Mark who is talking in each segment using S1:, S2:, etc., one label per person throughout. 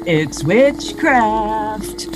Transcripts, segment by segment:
S1: It's witchcraft.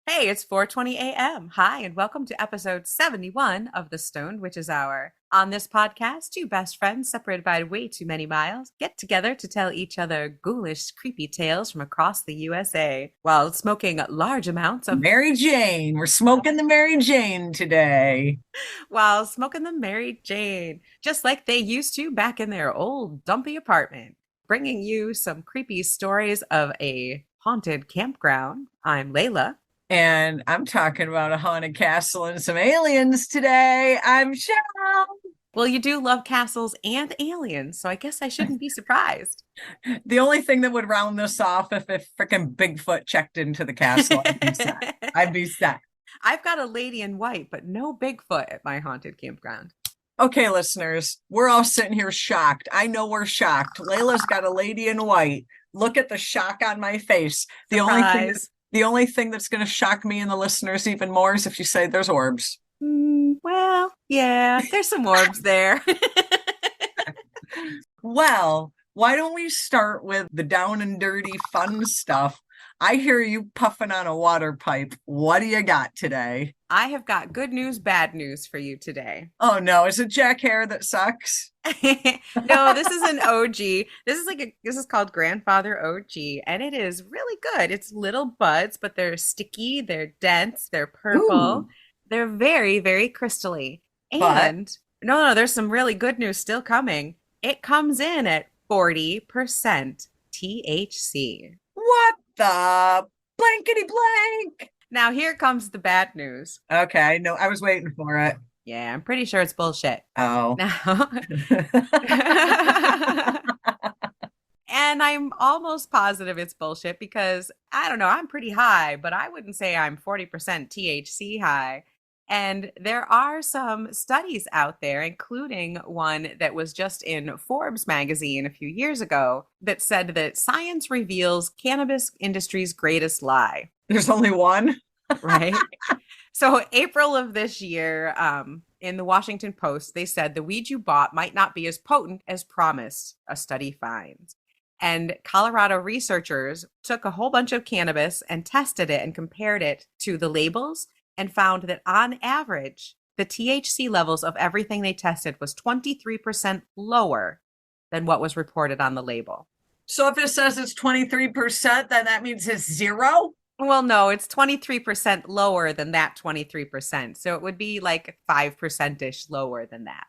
S2: Hey, it's 4:20 a.m. Hi, and welcome to episode 71 of the Stoned Witches Hour. On this podcast, two best friends separated by way too many miles get together to tell each other ghoulish, creepy tales from across the USA while smoking large amounts of
S1: Mary Jane. We're smoking the Mary Jane today.
S2: while smoking the Mary Jane, just like they used to back in their old dumpy apartment. Bringing you some creepy stories of a haunted campground. I'm Layla.
S1: And I'm talking about a haunted castle and some aliens today. I'm Chelle.
S2: Well, you do love castles and aliens, so I guess I shouldn't be surprised.
S1: The only thing that would round this off if freaking Bigfoot checked into the castle, I'd be set. I'd be set.
S2: I've got a lady in white, but no Bigfoot at my haunted campground.
S1: Okay, listeners, we're all sitting here shocked. I know we're shocked. Layla's got a lady in white. Look at the shock on my face. The only thing that's going to shock me and the listeners even more is if you say there's orbs.
S2: Well, yeah, there's some orbs there.
S1: Well, why don't we start with the down and dirty fun stuff? I hear you puffing on a water pipe. What do you got today?
S2: I have got good news, bad news for you today.
S1: Oh no, is it Jack Hare that sucks?
S2: No, this is an OG. This is called Grandfather OG, and it is really good. It's little buds, but they're sticky, they're dense, they're purple.
S1: Ooh.
S2: They're very, very crystally.
S1: But
S2: And no, there's some really good news still coming. It comes in at 40% THC.
S1: what the blankety blank?
S2: Now here comes the bad news.
S1: Okay, no, I was waiting for it.
S2: Yeah, I'm pretty sure it's bullshit.
S1: Oh.
S2: Now, and I'm almost positive it's bullshit because I don't know, I'm pretty high, but I wouldn't say I'm 40% THC high. And there are some studies out there, including one that was just in Forbes magazine a few years ago, that said that science reveals cannabis industry's greatest lie.
S1: There's only one?
S2: Right? So April of this year, in the Washington Post, they said the weed you bought might not be as potent as promised, a study finds. And Colorado researchers took a whole bunch of cannabis and tested it and compared it to the labels and found that on average, the THC levels of everything they tested was 23% lower than what was reported on the label.
S1: So if it says it's 23%, then that means it's zero?
S2: Well, no, it's 23% lower than that 23%. So it would be like 5%-ish lower than that.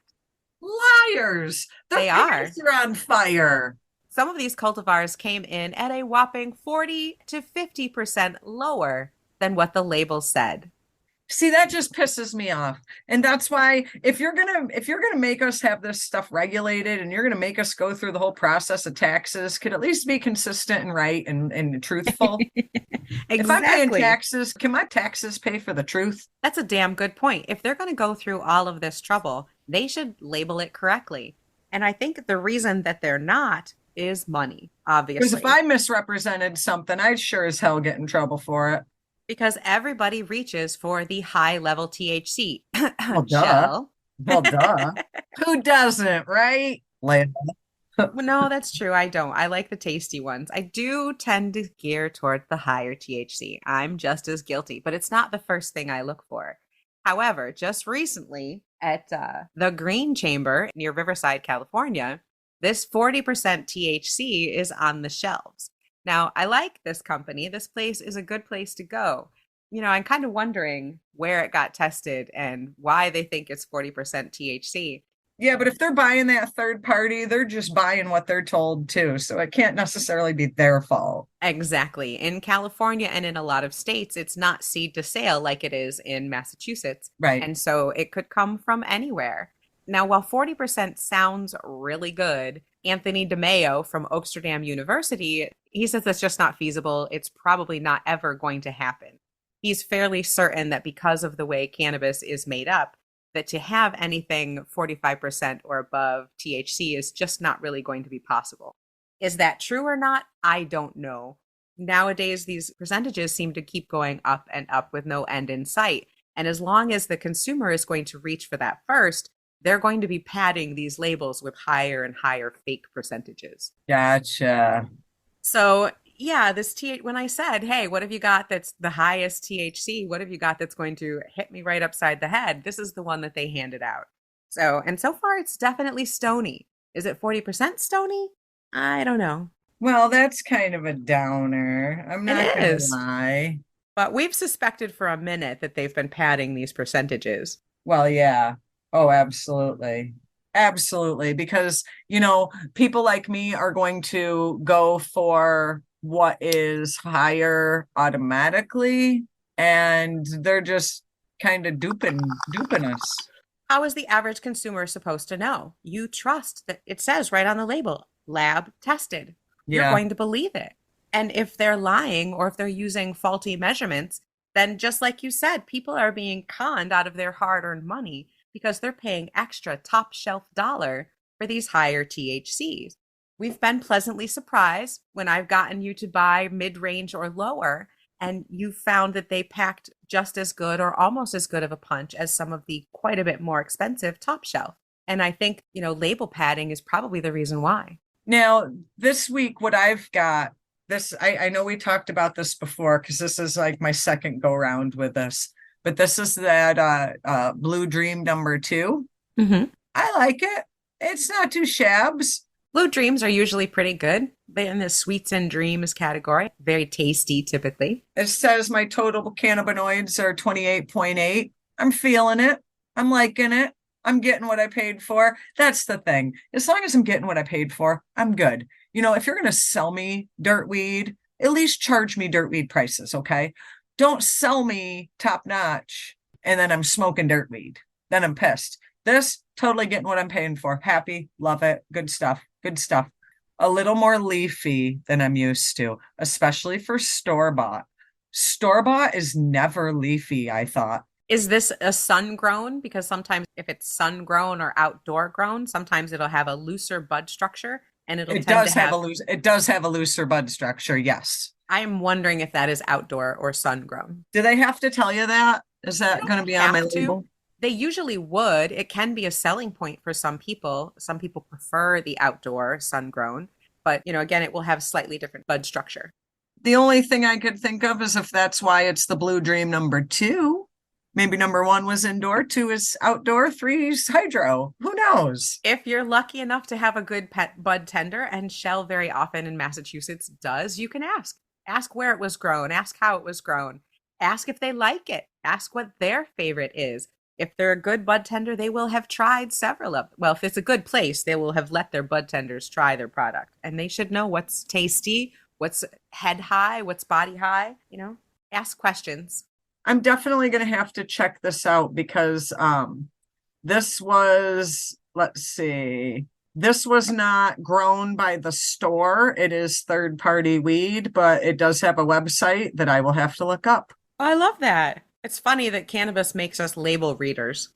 S1: Liars!
S2: They are.
S1: Pants are on fire.
S2: Some of these cultivars came in at a whopping 40 to 50% lower than what the label said.
S1: See, that just pisses me off. And that's why if you're gonna make us have this stuff regulated and you're gonna make us go through the whole process of taxes, could at least be consistent and right and truthful. If I'm paying taxes, can my taxes pay for the truth?
S2: That's a damn good point. If they're going to go through all of this trouble, they should label it correctly. And I think the reason that they're not is money, obviously.
S1: Because if I misrepresented something, I'd sure as hell get in trouble for it.
S2: Because everybody reaches for the high level THC.
S1: Well, duh.
S2: Chelle.
S1: Well, duh. Who doesn't, right? Layla.
S2: No, that's true. I don't. I like the tasty ones. I do tend to gear toward the higher THC. I'm just as guilty, but it's not the first thing I look for. However, just recently at the Green Chamber near Riverside, California, this 40% THC is on the shelves. Now, I like this company. This place is a good place to go. You know, I'm kind of wondering where it got tested and why they think it's 40% THC.
S1: Yeah, but if they're buying that third party, they're just buying what they're told too. So it can't necessarily be their fault. Exactly.
S2: In California and in a lot of states, it's not seed to sale like it is in Massachusetts.
S1: Right.
S2: And so it could come from anywhere. Now, while 40% sounds really good, Anthony DeMeo from Oaksterdam University, he says that's just not feasible. It's probably not ever going to happen. He's fairly certain that because of the way cannabis is made up, that to have anything 45% or above THC is just not really going to be possible. Is that true or not? I don't know. nowadays these percentages seem to keep going up and up with no end in sight. And as long as the consumer is going to reach for that first, they're going to be padding these labels with higher and higher fake percentages.
S1: Gotcha.
S2: So, yeah, when I said, hey, what have you got that's the highest THC? What have you got that's going to hit me right upside the head? This is the one that they handed out. So, and so far it's definitely stony. Is it 40% stony? I don't know.
S1: Well, that's kind of a downer. I'm
S2: It
S1: not gonna
S2: is.
S1: lie.
S2: But we've suspected for a minute that they've been padding these percentages.
S1: Well, yeah. Oh, absolutely. Absolutely. Because, people like me are going to go for what is higher automatically, and they're just kind of duping us.
S2: How is the average consumer supposed to know? You trust that it says right on the label, lab tested. You're
S1: Yeah.
S2: going to believe it. And if they're lying or if they're using faulty measurements, then just like you said, people are being conned out of their hard earned money because they're paying extra top shelf dollar for these higher THCs. We've been pleasantly surprised when I've gotten you to buy mid range or lower, and you found that they packed just as good or almost as good of a punch as some of the quite a bit more expensive top shelf. And I think, label padding is probably the reason why.
S1: Now, this week, what I've got, I know we talked about this before because this is like my second go round with this, but this is that Blue Dream #2.
S2: Mm-hmm.
S1: I like it. It's not too shabs.
S2: Blue dreams are usually pretty good. They're in the sweets and dreams category. Very tasty, typically.
S1: It says my total cannabinoids are 28.8. I'm feeling it. I'm liking it. I'm getting what I paid for. That's the thing. As long as I'm getting what I paid for, I'm good. If you're going to sell me dirt weed, at least charge me dirt weed prices, okay? Don't sell me top notch and then I'm smoking dirt weed. Then I'm pissed. This, totally getting what I'm paying for. Happy, love it. Good stuff. Good stuff. A little more leafy than I'm used to, especially for store-bought. Store-bought is never leafy, I thought.
S2: Is this a sun grown? Because sometimes if it's sun grown or outdoor grown, sometimes it'll have a looser bud structure and it'll
S1: It
S2: tend
S1: does
S2: to
S1: have
S2: have.
S1: it does have a looser bud structure, yes.
S2: I am wondering if that is outdoor or sun grown.
S1: Do they have to tell you that? Is
S2: They
S1: that
S2: don't
S1: going to be on my
S2: have to.
S1: label?
S2: They usually would. It can be a selling point for some people. Some people prefer the outdoor sun grown, but again, it will have slightly different bud structure.
S1: The only thing I could think of is if that's why it's the Blue Dream #2. Maybe #1 was indoor, 2 is outdoor, 3 is hydro. Who knows?
S2: If you're lucky enough to have a good pet bud tender, and Chelle very often in Massachusetts does, you can ask. Ask where it was grown, ask how it was grown, ask if they like it, ask what their favorite is. If they're a good bud tender, they will have tried several of them. Well, if it's a good place, they will have let their bud tenders try their product. And they should know what's tasty, what's head high, what's body high, ask questions.
S1: I'm definitely going to have to check this out because this was, let's see, this was not grown by the store. It is third-party weed, but it does have a website that I will have to look up.
S2: I love that. It's funny that cannabis makes us label readers.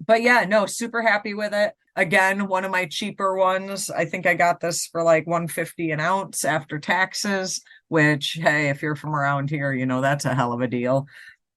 S1: But yeah, no, super happy with it. Again, one of my cheaper ones. I think I got this for like $1.50 an ounce after taxes, which, hey, if you're from around here, that's a hell of a deal.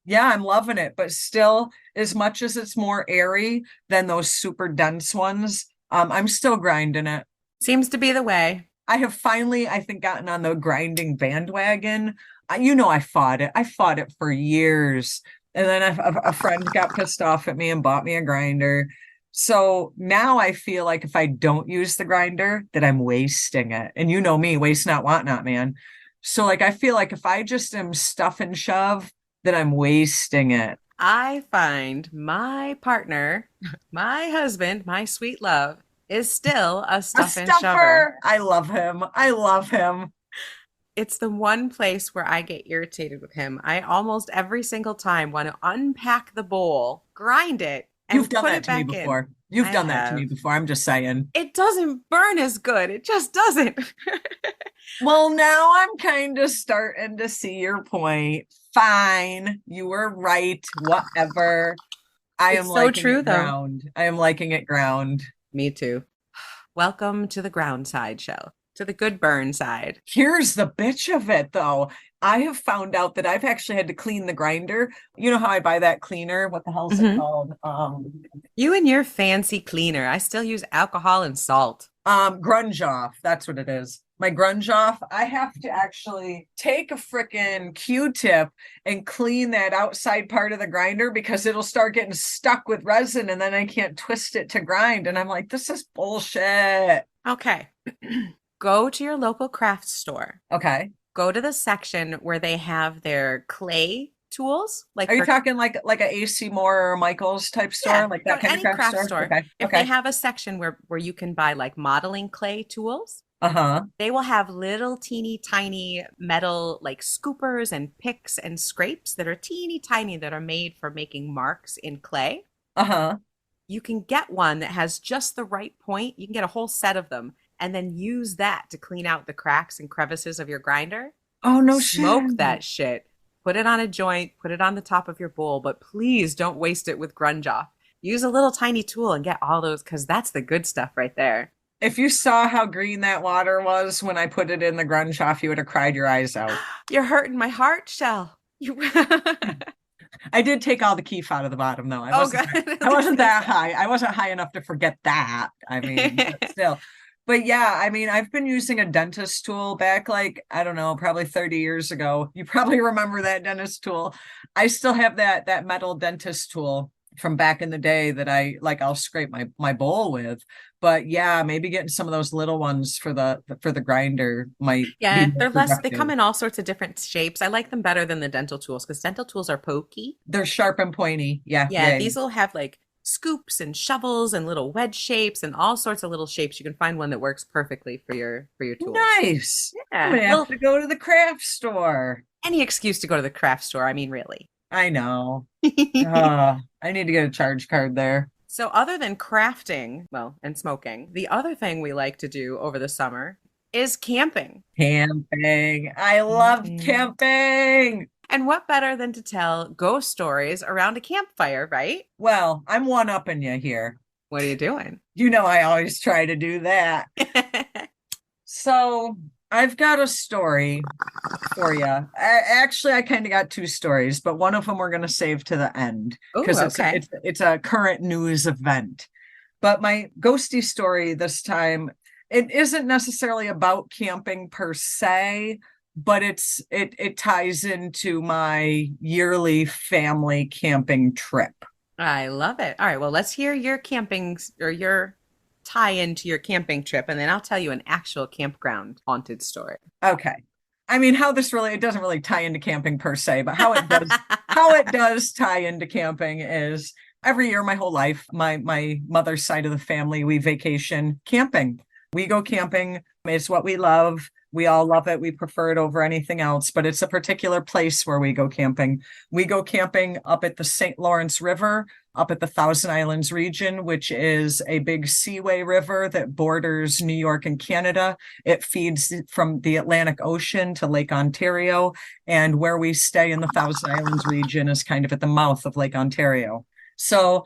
S1: Yeah, I'm loving it. But still, as much as it's more airy than those super dense ones, I'm still grinding it.
S2: Seems to be the way.
S1: I have finally, I think, gotten on the grinding bandwagon. I fought it. I fought it for years. And then a friend got pissed off at me and bought me a grinder. So now I feel like if I don't use the grinder, that I'm wasting it. And you know me, waste not, want not, man. So I feel like if I just am stuff and shove, that I'm wasting it.
S2: I find my partner, my husband, my sweet love, is still a stuff and shover.
S1: I love him. I love him.
S2: It's the one place where I get irritated with him. I almost every single time want to unpack the bowl, grind it, and
S1: You've done
S2: put
S1: that
S2: it
S1: to me
S2: back in.
S1: before. You've
S2: I
S1: done that to me
S2: have.
S1: before. I'm just saying.
S2: It doesn't burn as good. It just doesn't.
S1: Well, now I'm kind of starting to see your point. Fine. You were right. Whatever. I am
S2: It's so
S1: liking
S2: true,
S1: it
S2: though.
S1: ground. I am liking it ground.
S2: Me too. Welcome to the ground side, Chelle. to the good burn side.
S1: Here's the bitch of it, though. I have found out that I've actually had to clean the grinder. You know how I buy that cleaner? What the hell is it
S2: Mhm.
S1: called?
S2: You and your fancy cleaner. I still use alcohol and salt.
S1: Grunge off. That's what it is. My grunge off. I have to actually take a freaking Q-tip and clean that outside part of the grinder because it'll start getting stuck with resin and then I can't twist it to grind. And I'm like, this is bullshit.
S2: Okay. Go to your local craft store.
S1: Okay.
S2: Go to the section where they have their clay tools. Like
S1: Are you
S2: for,
S1: talking like a AC Moore or Michael's type store,
S2: yeah,
S1: like
S2: go
S1: that
S2: to
S1: kind of
S2: any
S1: craft
S2: craft
S1: store?
S2: store.
S1: Okay.
S2: If they
S1: Okay.
S2: have a section where you can buy like modeling clay tools,
S1: Uh-huh.
S2: they will have little teeny tiny metal like scoopers and picks and scrapes that are teeny tiny that are made for making marks in clay.
S1: Uh-huh.
S2: You can get one that has just the right point. You can get a whole set of them and then use that to clean out the cracks and crevices of your grinder.
S1: Oh, no
S2: Smoke
S1: shit.
S2: that shit. Put it on a joint, put it on the top of your bowl, but please don't waste it with grunge off. Use a little tiny tool and get all those because that's the good stuff right there.
S1: If you saw how green that water was when I put it in the grunge off, you would have cried your eyes out.
S2: You're hurting my heart, Chelle. You
S1: I did take all the keef out of the bottom, though.
S2: Oh, good.
S1: I wasn't that high. I wasn't high enough to forget that. I mean, but still. But yeah, I mean, I've been using a dentist tool back like, I don't know, probably 30 years ago. You probably remember that dentist tool. I still have that metal dentist tool from back in the day that I'll scrape my bowl with. But yeah, maybe getting some of those little ones for the grinder might be
S2: Yeah,
S1: more
S2: they're less, they
S1: productive.
S2: come in all sorts of different shapes. I like them better than the dental tools because dental tools are pokey.
S1: They're sharp and pointy. Yeah,
S2: Yeah,
S1: yeah.
S2: these will have like scoops and shovels and little wedge shapes and all sorts of little shapes. You can find one that works perfectly for your tools.
S1: Nice. I'm
S2: Yeah.
S1: gonna have
S2: Well,
S1: to go to the craft store.
S2: any excuse to go to the craft store. I mean, really.
S1: I know. I need to get a charge card there.
S2: So, other than crafting, well, and smoking, the other thing we like to do over the summer is camping.
S1: Camping. I love
S2: Camping.
S1: camping.
S2: And what better than to tell ghost stories around a campfire, right?
S1: Well, I'm one-upping you here.
S2: What are you doing?
S1: You know I always try to do that. So I've got a story for you. I kind of got two stories, but one of them we're going to save to the end
S2: Oh,
S1: because
S2: okay.
S1: it's a current news event. But my ghosty story this time, it isn't necessarily about camping per se, but it ties into my yearly family camping trip.
S2: I love it. All right, well, let's hear your camping or your tie into your camping trip, and then I'll tell you an actual campground haunted story.
S1: Okay. I mean, it doesn't really tie into camping per se, but how it does tie into camping is every year, my whole life, my mother's side of the family, we vacation camping. We go camping. It's what we love. We all love it. We prefer it over anything else, but it's a particular place where we go camping. We go camping up at the St. Lawrence River, up at the Thousand Islands region, which is a big seaway river that borders New York and Canada. It feeds from the Atlantic Ocean to Lake Ontario. And where we stay in the Thousand Islands region is kind of at the mouth of Lake Ontario. So,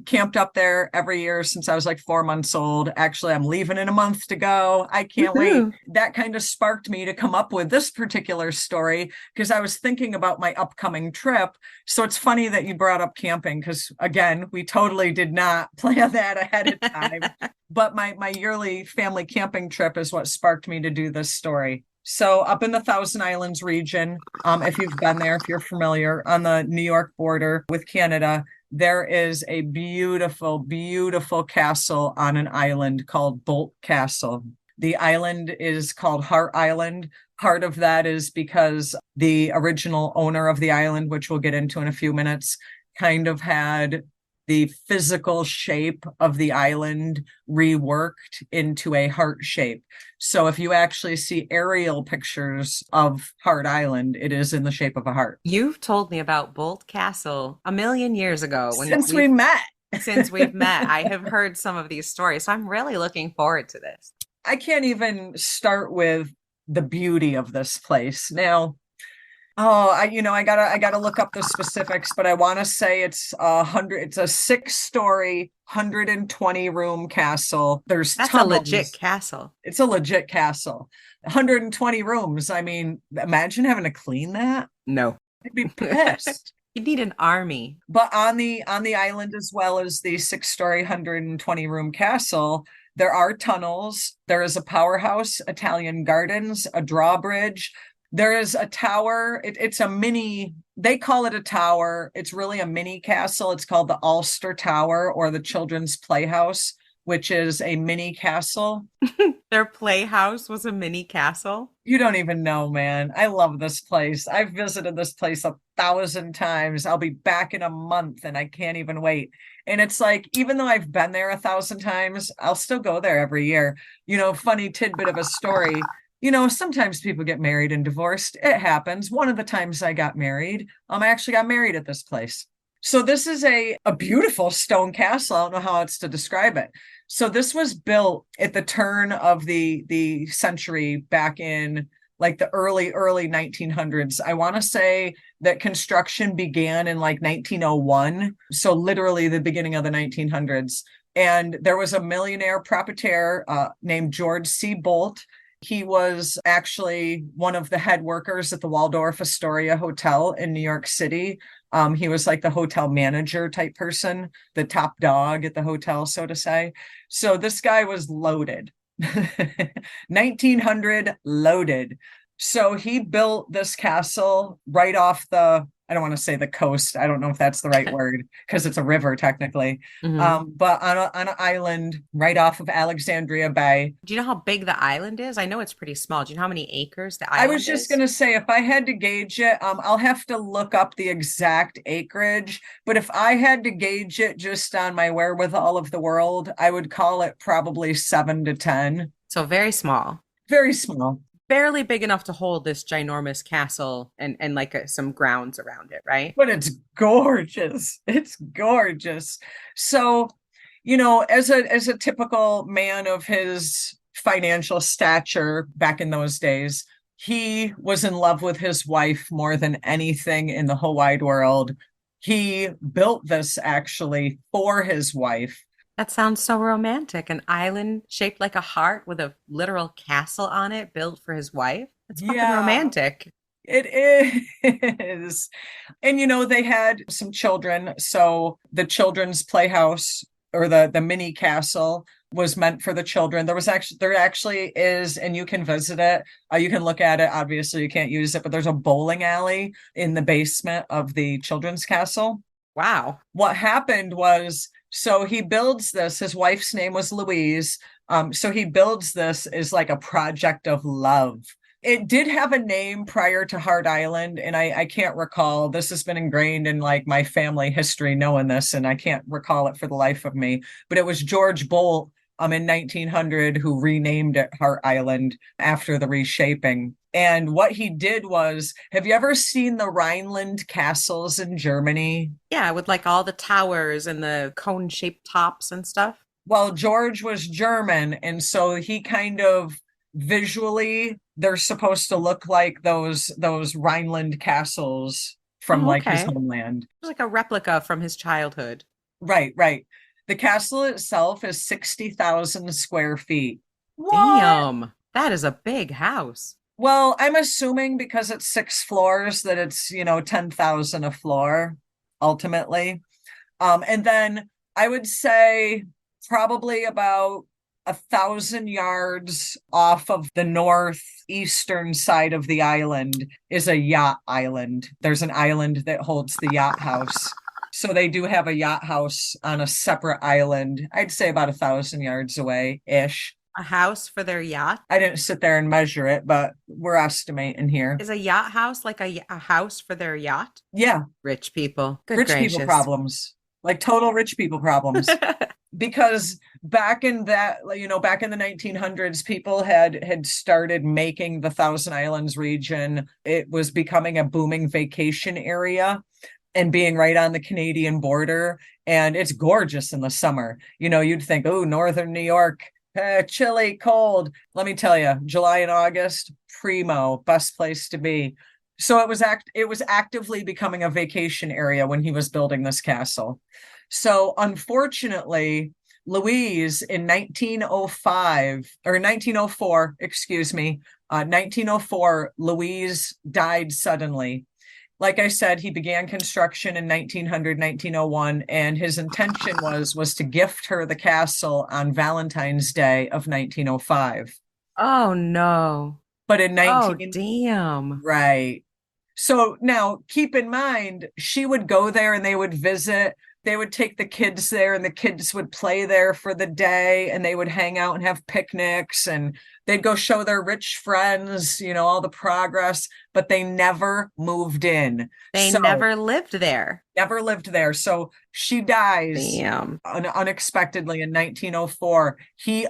S1: camped up there every year since I was like 4 months old. Actually, I'm leaving in a month to go. I can't wait.
S2: Woohoo.
S1: That kind of sparked me to come up with this particular story because I was thinking about my upcoming trip. So it's funny that you brought up camping because, again, we totally did not plan that ahead of time. But my yearly family camping trip is what sparked me to do this story. So up in the Thousand Islands region, if you've been there, if you're familiar, on the New York border with Canada, there is a beautiful, beautiful castle on an island called Boldt Castle. The island is called Heart Island. Part of that is because the original owner of the island, which we'll get into in a few minutes, kind of had the physical shape of the island reworked into a heart shape. So if you actually see aerial pictures of Heart Island, it is in the shape of a heart.
S2: You've told me about Boldt Castle a million years ago
S1: Since we met.
S2: Since we've met, I have heard some of these stories. So I'm really looking forward to this.
S1: I can't even start with the beauty of this place. Now, Oh, I gotta look up the specifics, but I want to say it's a 6-story, 120 room castle. There's
S2: That's a legit
S1: tunnels.
S2: castle.
S1: It's a legit castle. 120 rooms. I mean, imagine having to clean that.
S2: No.
S1: I'd be pissed.
S2: You need an army.
S1: But on the island, as well as the 6-story, 120 room castle, there are tunnels. There is a powerhouse, Italian gardens, a drawbridge. There is a tower. It's a mini, they call it a tower. It's really a mini castle. It's called the Ulster Tower, or the Children's Playhouse, which is a mini castle.
S2: Their playhouse was a mini castle.
S1: You don't even know, man. I love this place. I've visited this place 1,000 times. I'll be back in a month and I can't even wait. And it's like, even though I've been there 1,000 times, I'll still go there every year. Funny tidbit of a story. Sometimes people get married and divorced. It happens. One of the times I got married, I actually got married at this place. So this is a beautiful stone castle. I don't know how else to describe it. So this was built at the turn of the century, back in like the early 1900s. I want to say that construction began in like 1901. So literally the beginning of the 1900s. And there was a millionaire proprietor named George C. Boldt. He was actually one of the head workers at the Waldorf Astoria Hotel in New York City. He was like the hotel manager type person, the top dog at the hotel, so to say. So this guy was loaded. 1900 loaded. So he built this castle right off I don't want to say the coast. I don't know if that's the right word, because it's a river technically.
S2: Mhm.
S1: But on an island right off of Alexandria Bay.
S2: Do you know how big the island is? I know it's pretty small. Do you know how many acres the
S1: I was
S2: island
S1: just
S2: is?
S1: gonna say, if I had to gauge it, I'll have to look up the exact acreage. But if I had to gauge it just on my wherewithal of the world, I would call it probably 7 to 10.
S2: So very small.
S1: Very small.
S2: Barely big enough to hold this ginormous castle and like some grounds around it, right?
S1: But it's gorgeous. It's gorgeous. So, as a typical man of his financial stature back in those days, he was in love with his wife more than anything in the whole wide world. He built this actually for his wife.
S2: That sounds so romantic. An island shaped like a heart with a literal castle on it built for his wife. It's fucking
S1: Yeah,
S2: romantic.
S1: it is. And they had some children. So the children's playhouse, or the mini castle, was meant for the children. There actually is, and you can visit it. You can look at it. Obviously, you can't use it, but there's a bowling alley in the basement of the children's castle.
S2: Wow.
S1: What happened was, so he builds this. His wife's name was Louise. So he builds this as like a project of love. It did have a name prior to Hard Island, and I can't recall. This has been ingrained in like my family history, knowing this, and I can't recall it for the life of me. But it was George Boldt in 1900 who renamed it Hart Island after the reshaping. And what he did was, have you ever seen the Rhineland castles in Germany?
S2: Yeah, with like all the towers and the cone-shaped tops and stuff.
S1: Well, George was German, and so he kind of visually, they're supposed to look like those Rhineland castles from
S2: Oh,
S1: like his
S2: okay.
S1: homeland.
S2: It's like a replica from his childhood.
S1: Right, right. The castle itself is 60,000 square feet. What?
S2: Damn. That is a big house.
S1: Well, I'm assuming because it's 6 floors that it's, 10,000 a floor ultimately. And then I would say probably about 1,000 yards off of the northeastern side of the island is a yacht island. There's an island that holds the yacht house. So they do have a yacht house on a separate island. I'd say about 1,000 yards away ish.
S2: A house for their yacht.
S1: I didn't sit there and measure it, but we're estimating here.
S2: Is a yacht house like a house for their yacht?
S1: Yeah,
S2: Rich people. Good
S1: rich people
S2: gracious.
S1: problems, like total rich people problems. Because back in the 1900s, people had started making the Thousand Islands region. It was becoming a booming vacation area and being right on the Canadian border. And it's gorgeous in the summer. You'd think, oh, northern New York, chilly, cold. Let me tell you, July and August, primo, best place to be. So it was actively becoming a vacation area when he was building this castle. So unfortunately, Louise in 1905 or 1904, excuse me, 1904, Louise died suddenly. Like I said, he began construction in 1900, 1901, and his intention was to gift her the castle on Valentine's Day of 1905.
S2: Oh no.
S1: But in
S2: Oh
S1: 19,
S2: damn.
S1: right. So now keep in mind, she would go there and they would visit. They would take the kids there and the kids would play there for the day and they would hang out and have picnics and they'd go show their rich friends, all the progress, but they never moved in.
S2: They
S1: So
S2: never lived there.
S1: never lived there. So she dies
S2: Damn.
S1: unexpectedly in 1904. He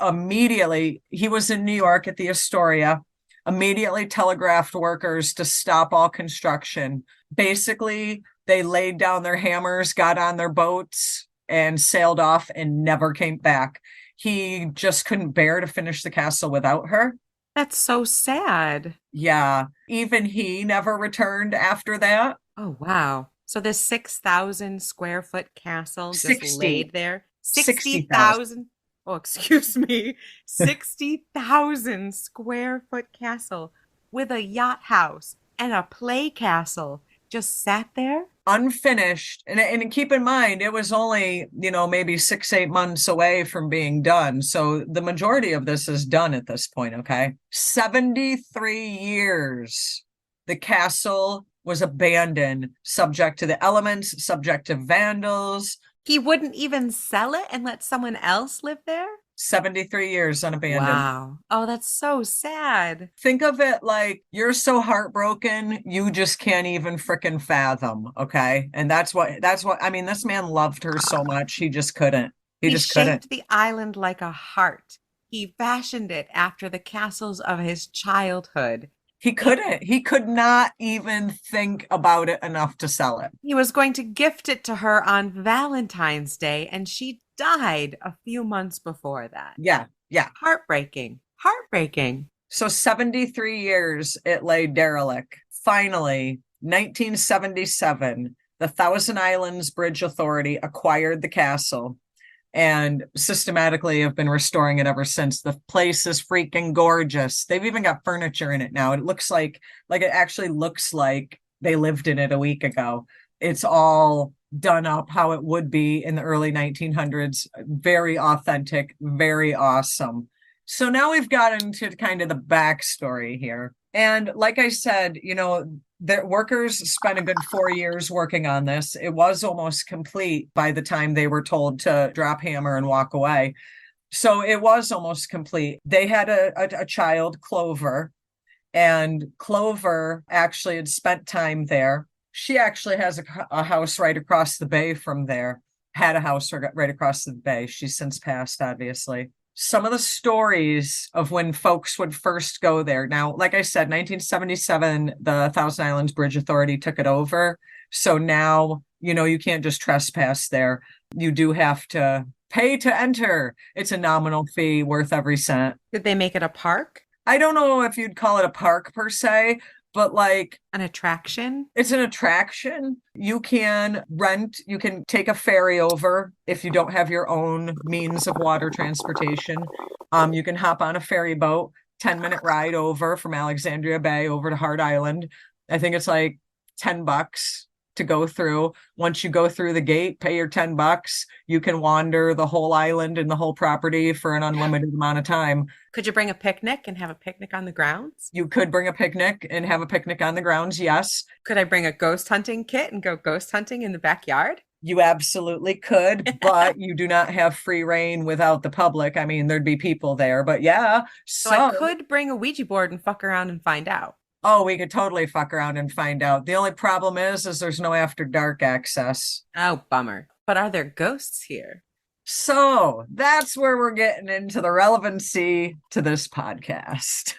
S1: was in New York at the Astoria, immediately telegraphed workers to stop all construction. Basically, they laid down their hammers, got on their boats, and sailed off and never came back. He just couldn't bear to finish the castle without her.
S2: That's so sad.
S1: Yeah, even he never returned after that.
S2: Oh wow. So this 6,000 square foot castle just
S1: 60.
S2: laid there.
S1: 60,000.
S2: 60,000. Oh, excuse me. 60,000 square foot castle with a yacht house and a play castle just sat there.
S1: Unfinished. And keep in mind, it was only, maybe 6, 8 months away from being done. So the majority of this is done at this point, okay? 73 years. The castle was abandoned, subject to the elements, subject to vandals.
S2: He wouldn't even sell it and let someone else live there?
S1: 73 years unabandoned.
S2: Wow. Oh, that's so sad.
S1: Think of it like you're so heartbroken, you just can't even frickin' fathom, okay? And that's what, I mean, this man loved her so much, he just couldn't. He just couldn't.
S2: Shaped the island like a heart. He fashioned it after the castles of his childhood.
S1: He couldn't. He could not even think about it enough to sell it.
S2: He was going to gift it to her on Valentine's Day, and she died a few months before that.
S1: Yeah, yeah.
S2: Heartbreaking. Heartbreaking.
S1: So 73 years it lay derelict. Finally, 1977, the Thousand Islands Bridge Authority acquired the castle and systematically have been restoring it ever since. The place is freaking gorgeous. They've even got furniture in it now. It looks like it actually looks like they lived in it a week ago. It's all done up how it would be in the early 1900s. Very authentic, very awesome. So now we've got into kind of the backstory here. And like I said, the workers spent a good 4 years working on this. It was almost complete by the time they were told to drop hammer and walk away. So it was almost complete. They had a child, Clover, and Clover actually had spent time there. She actually has a house right across the bay from there, had a house right across the bay. She's since passed, obviously. Some of the stories of when folks would first go there. Now, like I said, 1977, the Thousand Islands Bridge Authority took it over. So now, you can't just trespass there. You do have to pay to enter. It's a nominal fee worth every cent.
S2: Did they make it a park?
S1: I don't know if you'd call it a park per se, but like
S2: an attraction.
S1: It's an attraction. You can take a ferry over if you don't have your own means of water transportation. You can hop on a ferry boat, 10-minute ride over from Alexandria Bay over to Hart Island. I think it's like $10 to go through. Once you go through the gate, pay your $10. You can wander the whole island and the whole property for an unlimited amount of time.
S2: Could you bring a picnic and have a picnic on the grounds?
S1: You could bring a picnic and have a picnic on the grounds, yes.
S2: Could I bring a ghost hunting kit and go ghost hunting in the backyard?
S1: You absolutely could, but you do not have free reign without the public. I mean, there'd be people there, but yeah.
S2: So I could bring a Ouija board and fuck around and find out.
S1: Oh, we could totally fuck around and find out. The only problem is there's no after dark access.
S2: Oh, bummer. But are there ghosts here?
S1: So that's where we're getting into the relevancy to this podcast.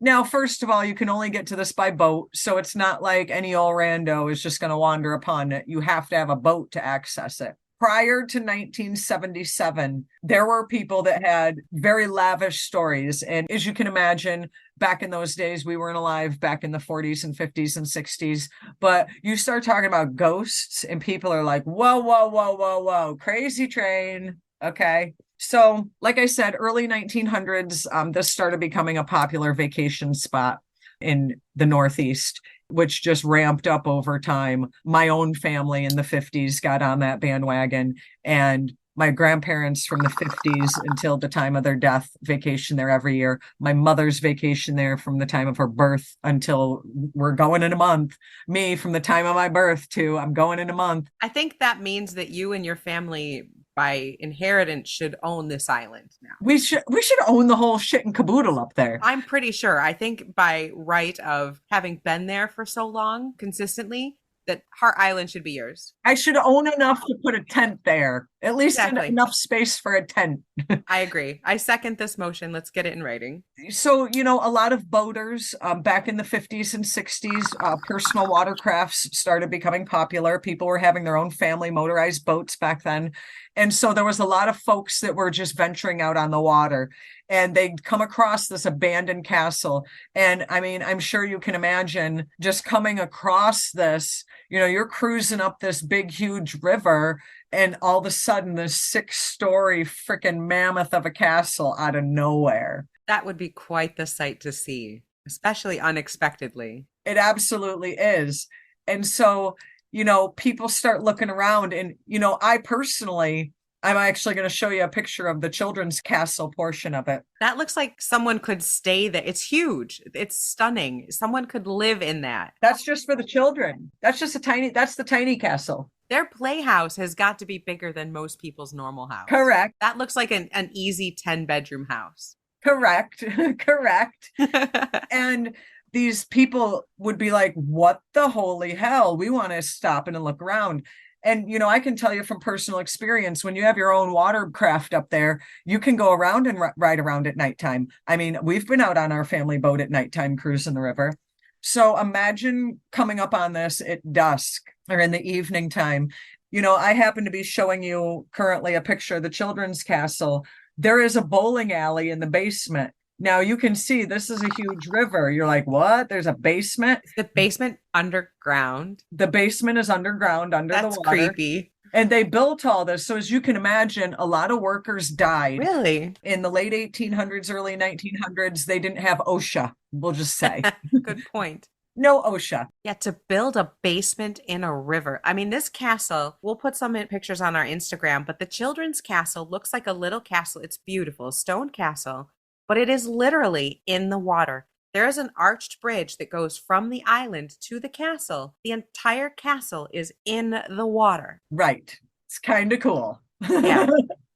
S1: Now, first of all, you can only get to this by boat. So it's not like any old rando is just going to wander upon it. You have to have a boat to access it. prior to 1977, there were people that had very lavish stories. And as you can imagine, back in those days, we weren't alive back in the 40s and 50s and 60s. But you start talking about ghosts, and people are like, whoa, whoa, whoa, whoa, whoa, crazy train. Okay. So, like I said, early 1900s, this started becoming a popular vacation spot in the Northeast, which just ramped up over time. My own family in the 50s got on that bandwagon, and my grandparents from the 50s until the time of their death vacation there every year. My mother's vacation there from the time of her birth until we're going in a month. Me from the time of my birth to I'm going in a month.
S2: I think that means that you and your family by inheritance should own this island now.
S1: We should own the whole shit and caboodle up there.
S2: I'm pretty sure. I think by right of having been there for so long consistently, that Heart Island should be yours.
S1: I should own enough to put a tent there, at least
S2: Exactly.
S1: enough space for a tent.
S2: I agree. I second this motion. Let's get it in writing.
S1: So, a lot of boaters back in the 50s and 60s, personal watercrafts started becoming popular. People were having their own family motorized boats back then. And so there was a lot of folks that were just venturing out on the water, and they'd come across this abandoned castle. And I mean, I'm sure you can imagine just coming across this, you're cruising up this big, huge river, and all of a sudden this 6-story freaking mammoth of a castle out of nowhere.
S2: That would be quite the sight to see, especially unexpectedly.
S1: It absolutely is. And so, people start looking around, and, I'm actually going to show you a picture of the children's castle portion of it.
S2: That looks like someone could stay there. It's huge. It's stunning. Someone could live in that.
S1: That's just for the children. That's the tiny castle.
S2: Their playhouse has got to be bigger than most people's normal house.
S1: Correct.
S2: That looks like an easy 10-bedroom house.
S1: Correct. Correct. And these people would be like, what the holy hell? We want to stop and look around. And, I can tell you from personal experience, when you have your own watercraft up there, you can go around and ride around at nighttime. I mean, we've been out on our family boat at nighttime cruising the river. So imagine coming up on this at dusk or in the evening time. I happen to be showing you currently a picture of the children's castle. There is a bowling alley in the basement. Now you can see this is a huge river. You're like, what? There's a basement?
S2: Is the basement underground?
S1: The basement is underground, under the water.
S2: That's creepy.
S1: And they built all this. So as you can imagine, a lot of workers died.
S2: Really?
S1: In the late 1800s, early 1900s, they didn't have OSHA, we'll just say.
S2: Good point.
S1: No OSHA.
S2: Yeah, to build a basement in a river. I mean, this castle, we'll put some pictures on our Instagram, but the children's castle looks like a little castle. It's beautiful, stone castle, but it is literally in the water. There is an arched bridge that goes from the island to the castle. The entire castle is in the water.
S1: Right. It's kind of cool.
S2: Yeah.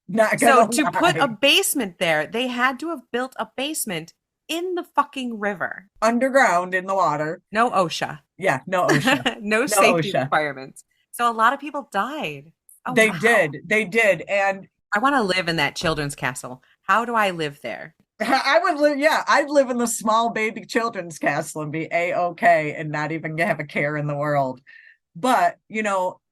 S1: Not
S2: So
S1: gonna
S2: to
S1: lie.
S2: put a basement there, they had to have built a basement in the fucking river.
S1: Underground in the water.
S2: No OSHA.
S1: Yeah, no OSHA.
S2: No safety
S1: OSHA.
S2: Requirements. So a lot of people died. Oh,
S1: They
S2: wow.
S1: did. And
S2: I want to live in that children's castle. How do I live there?
S1: I would live, I'd live in the small baby children's castle and be A-okay and not even have a care in the world. But,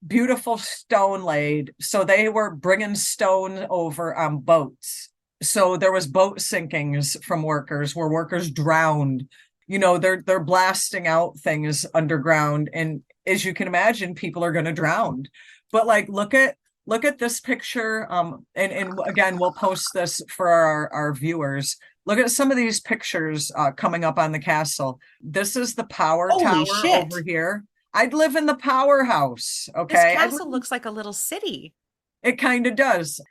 S1: beautiful stone laid. So they were bringing stone over on boats. So there was boat sinkings from workers where workers drowned. They're blasting out things underground. And as you can imagine, people are going to drown. But look at this picture. And again, we'll post this for our viewers. Look at some of these pictures coming up on the castle. This is the power
S2: Holy
S1: tower
S2: shit.
S1: over here. I'd live in the powerhouse. Okay.
S2: This castle looks like a little city.
S1: It kind of does.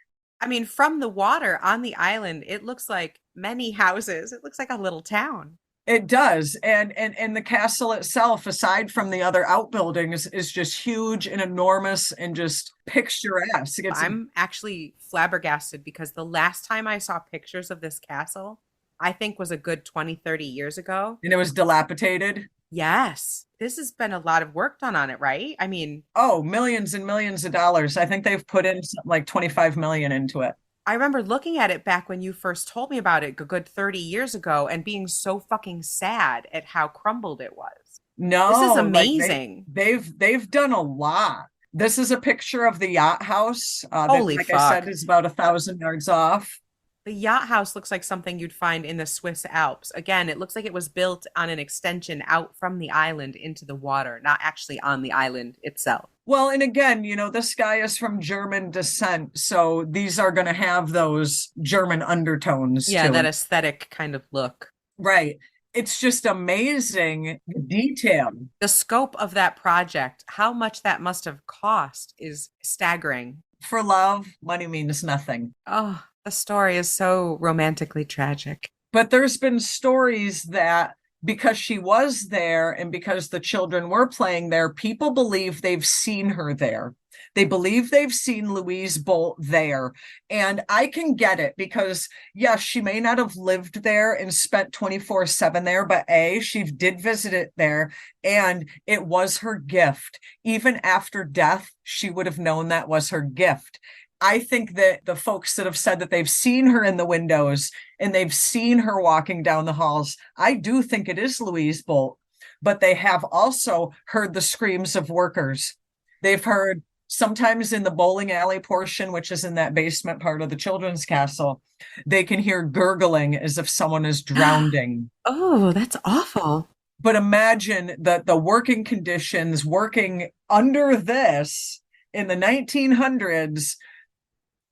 S2: I mean, from the water on the island, it looks like many houses. It looks like a little town.
S1: It does. And the castle itself, aside from the other outbuildings, is just huge and enormous and just picturesque.
S2: I'm actually flabbergasted because the last time I saw pictures of this castle, I think was a good 20, 30 years ago.
S1: And it was dilapidated.
S2: Yes. This has been a lot of work done on it, right? I mean,
S1: millions and millions of dollars. I think they've put in something like 25 million into it.
S2: I remember looking at it back when you first told me about it a good 30 years ago and being so fucking sad at how crumbled it was.
S1: No,
S2: This is amazing.
S1: They've done a lot. This is a picture of the yacht house that,
S2: Holy
S1: like I said,
S2: fuck.
S1: is about 1,000 yards off.
S2: The yacht house looks like something you'd find in the Swiss Alps. Again, it looks like it was built on an extension out from the island into the water, not actually on the island itself.
S1: Well, and again, this guy is from German descent, so these are going to have those German undertones
S2: Yeah,
S1: to
S2: that
S1: it.
S2: aesthetic kind of look.
S1: Right. It's just amazing detail.
S2: The scope of that project, how much that must have cost, is staggering.
S1: For love, money means nothing.
S2: Oh, the story is so romantically tragic.
S1: But there's been stories that because she was there and because the children were playing there, people believe they've seen her there. They believe they've seen Louise Boldt there. And I can get it because, yes, she may not have lived there and spent 24/7 there, but A, she did visit it there and it was her gift. Even after death, she would have known that was her gift. I think that the folks that have said that they've seen her in the windows and they've seen her walking down the halls, I do think it is Louise Boldt, but they have also heard the screams of workers. They've heard sometimes in the bowling alley portion, which is in that basement part of the children's castle, they can hear gurgling as if someone is drowning.
S2: Oh, that's awful.
S1: But imagine that the working conditions working under this in the 1900s.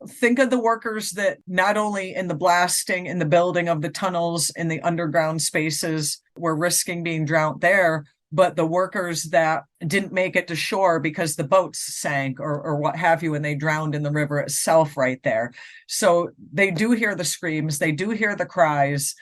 S1: Think of the workers that not only in the blasting, in the building of the tunnels, in the underground spaces were risking being drowned there, but the workers that didn't make it to shore because the boats sank or what have you, and they drowned in the river itself right there. So they do hear the screams, they do hear the cries,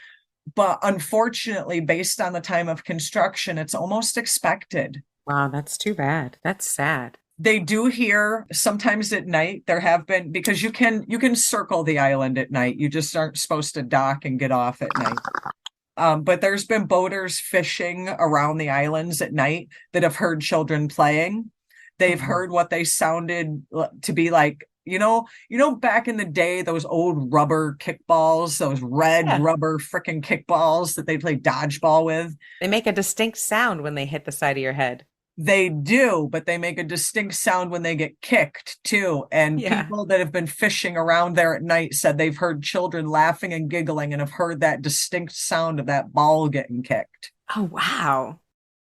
S1: but unfortunately, based on the time of construction, it's almost expected.
S2: Wow, that's too bad. That's sad.
S1: They do hear sometimes at night. There have been, because you can circle the island at night. You just aren't supposed to dock and get off at night. But there's been boaters fishing around the islands at night that have heard children playing. They've heard what they sounded to be like. Back in the day, those old rubber kickballs, those red
S2: Yeah.
S1: rubber freaking kickballs that they play dodgeball with.
S2: They make a distinct sound when they hit the side of your head.
S1: They do, but they make a distinct sound when they get kicked too. And
S2: Yeah.
S1: people that have been fishing around there at night said they've heard children laughing and giggling and have heard that distinct sound of that ball getting kicked.
S2: Oh, wow.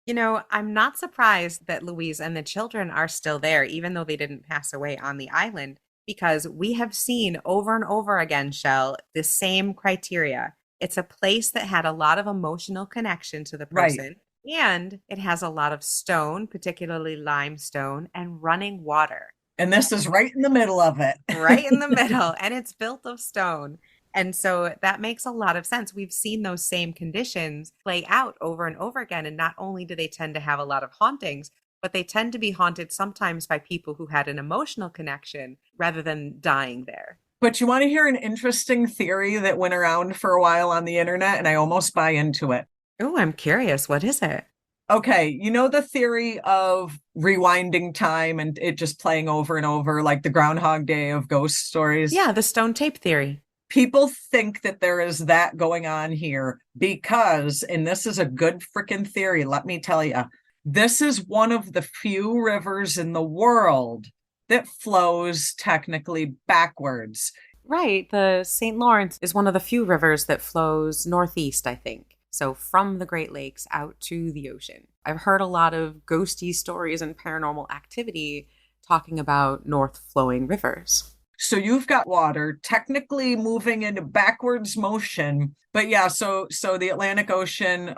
S2: I'm not surprised that Louise and the children are still there, even though they didn't pass away on the island, because we have seen over and over again, Chelle, the same criteria. It's a place that had a lot of emotional connection to the
S1: Right.
S2: person. And it has a lot of stone, particularly limestone, and running water.
S1: And this is right in the middle of it.
S2: Right in the middle. And it's built of stone. And so that makes a lot of sense. We've seen those same conditions play out over and over again. And not only do they tend to have a lot of hauntings, but they tend to be haunted sometimes by people who had an emotional connection rather than dying there.
S1: But you want to hear an interesting theory that went around for a while on the internet, and I almost buy into it.
S2: Oh, I'm curious. What is it?
S1: Okay, the theory of rewinding time and it just playing over and over, like the Groundhog Day of ghost stories?
S2: Yeah, the stone tape theory.
S1: People think that there is that going on here because, and this is a good freaking theory, let me tell you, this is one of the few rivers in the world that flows technically backwards.
S2: Right. The St. Lawrence is one of the few rivers that flows northeast, I think. So from the Great Lakes out to the ocean. I've heard a lot of ghosty stories and paranormal activity talking about north flowing rivers.
S1: So you've got water technically moving into backwards motion. But yeah, so the Atlantic Ocean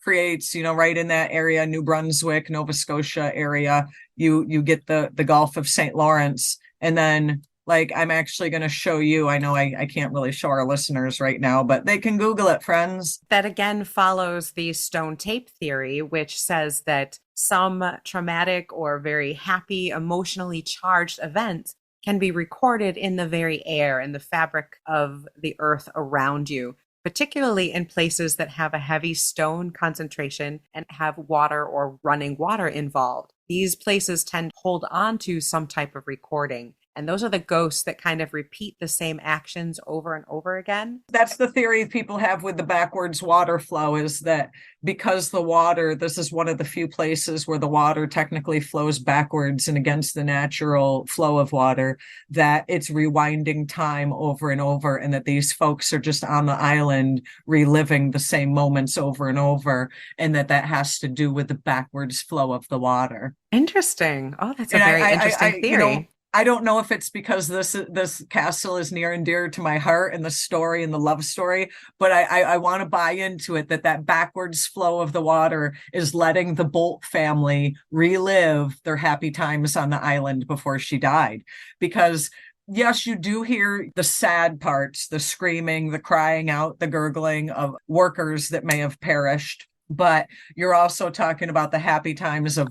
S1: creates, right in that area, New Brunswick, Nova Scotia area, you get the Gulf of St. Lawrence. And then like I'm actually going to show you. I know I can't really show our listeners right now, but they can Google it, friends.
S2: That again follows the stone tape theory, which says that some traumatic or very happy, emotionally charged events can be recorded in the very air and the fabric of the earth around you, particularly in places that have a heavy stone concentration and have water or running water involved. These places tend to hold on to some type of recording. And those are the ghosts that kind of repeat the same actions over and over again.
S1: That's the theory people have with the backwards water flow, is that because the water, this is one of the few places where the water technically flows backwards and against the natural flow of water, that it's rewinding time over and over, and that these folks are just on the island reliving the same moments over and over, and that has to do with the backwards flow of the water.
S2: Interesting. Oh, that's a
S1: And
S2: very interesting theory.
S1: I don't know if it's because this castle is near and dear to my heart, and the story and the love story, but I want to buy into it, that backwards flow of the water is letting the Boldt family relive their happy times on the island before she died. Because yes, you do hear the sad parts, the screaming, the crying out, the gurgling of workers that may have perished, but you're also talking about the happy times of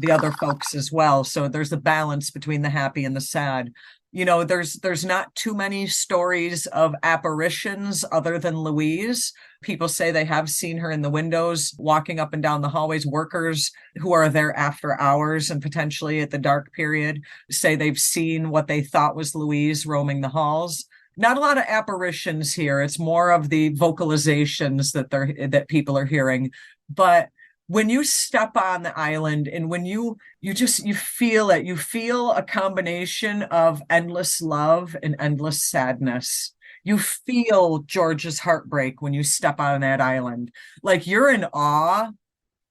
S1: the other folks as well. So there's a balance between the happy and the sad. You know, there's not too many stories of apparitions other than Louise. People say they have seen her in the windows, walking up and down the hallways. Workers who are there after hours and potentially at the dark period say they've seen what they thought was Louise roaming the halls. Not a lot of apparitions here. It's more of the vocalizations that people are hearing. But when you step on the island and when you feel it, you feel a combination of endless love and endless sadness. You feel George's heartbreak when you step on that island. Like, you're in awe,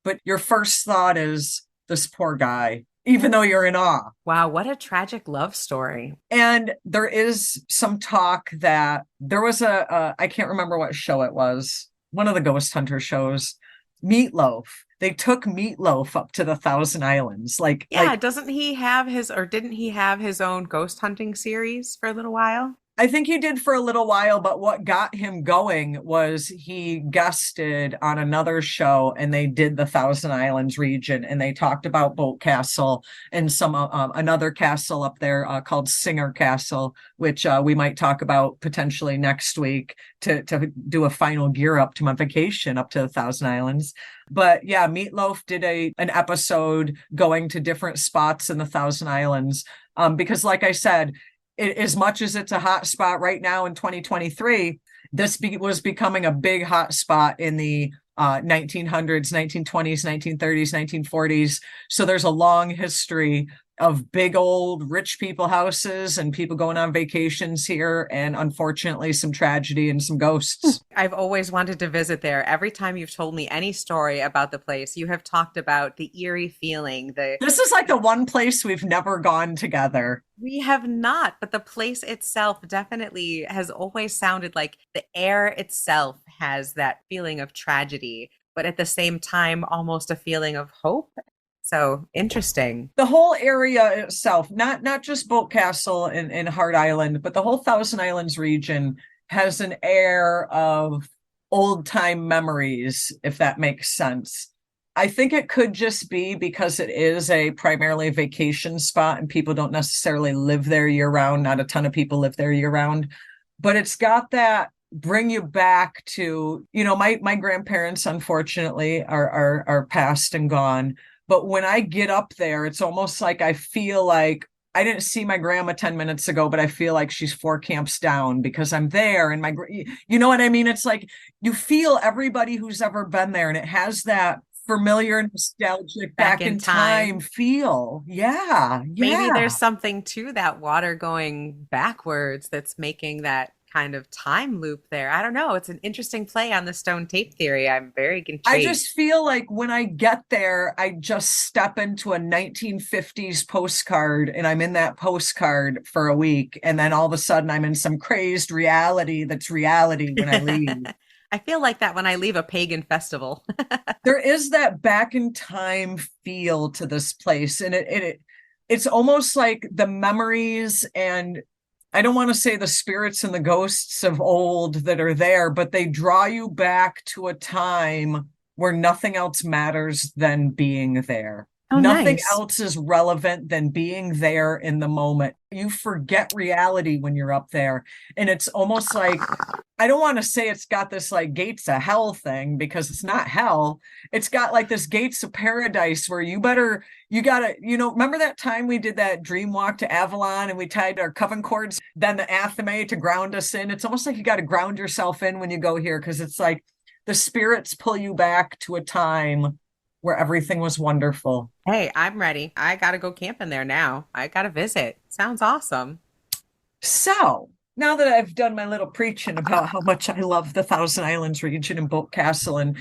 S1: but your first thought is this poor guy, even though you're in awe.
S2: Wow, what a tragic love story.
S1: And there is some talk that there was I can't remember what show it was, one of the ghost hunter shows, Meatloaf. They took Meatloaf up to the Thousand Islands.
S2: Didn't he have his own ghost hunting series for a little while?
S1: I think he did for a little while, but what got him going was he guested on another show, and they did the Thousand Islands region, and they talked about Boldt Castle and some another castle up there called Singer Castle, which we might talk about potentially next week to do a final gear up to my vacation up to the Thousand Islands. But yeah, Meatloaf did an episode going to different spots in the Thousand Islands because, like I said, as much as it's a hot spot right now in 2023, this was becoming a big hot spot in the 1900s, 1920s, 1930s, 1940s. So there's a long history of big old rich people houses and people going on vacations here, and unfortunately some tragedy and some ghosts.
S2: I've always wanted to visit there. Every time you've told me any story about the place, you have talked about the eerie feeling.
S1: This is like the one place we've never gone together.
S2: We have not, but the place itself definitely has always sounded like the air itself has that feeling of tragedy, but at the same time, almost a feeling of hope. So interesting.
S1: The whole area itself, not just Boldt Castle and Hart Island, but the whole Thousand Islands region has an air of old time memories, if that makes sense. I think it could just be because it is a primarily vacation spot and people don't necessarily live there year round. Not a ton of people live there year round, but it's got that bring you back to, my grandparents, unfortunately, are passed and gone. But when I get up there, it's almost like I feel like I didn't see my grandma 10 minutes ago, but I feel like she's 4 camps down because I'm there. And you know what I mean? It's like you feel everybody who's ever been there, and it has that familiar, nostalgic, back in time feel. Yeah.
S2: Maybe there's something to that water going backwards that's making that kind of time loop there. I don't know. It's an interesting play on the stone tape theory. I'm very intrigued.
S1: I just feel like when I get there, I just step into a 1950s postcard, and I'm in that postcard for a week. And then all of a sudden I'm in some crazed reality that's reality when I leave.
S2: I feel like that when I leave a pagan festival.
S1: There is that back in time feel to this place. And it's almost like the memories, and I don't want to say the spirits and the ghosts of old that are there, but they draw you back to a time where nothing else matters than being there.
S2: Oh,
S1: nothing
S2: nice.
S1: else is relevant than being there in the moment. You forget reality when you're up there. And it's almost like, I don't want to say it's got this like gates of hell thing because it's not hell. It's got like this gates of paradise where you gotta, remember that time we did that dream walk to Avalon and we tied our coven cords, then the athame to ground us in. It's almost like you got to ground yourself in when you go here because it's like the spirits pull you back to a time where everything was wonderful.
S2: Hey, I'm ready. I gotta go camping there now. I gotta visit. Sounds awesome.
S1: So now that I've done my little preaching about how much I love the Thousand Islands region and Boldt Castle, and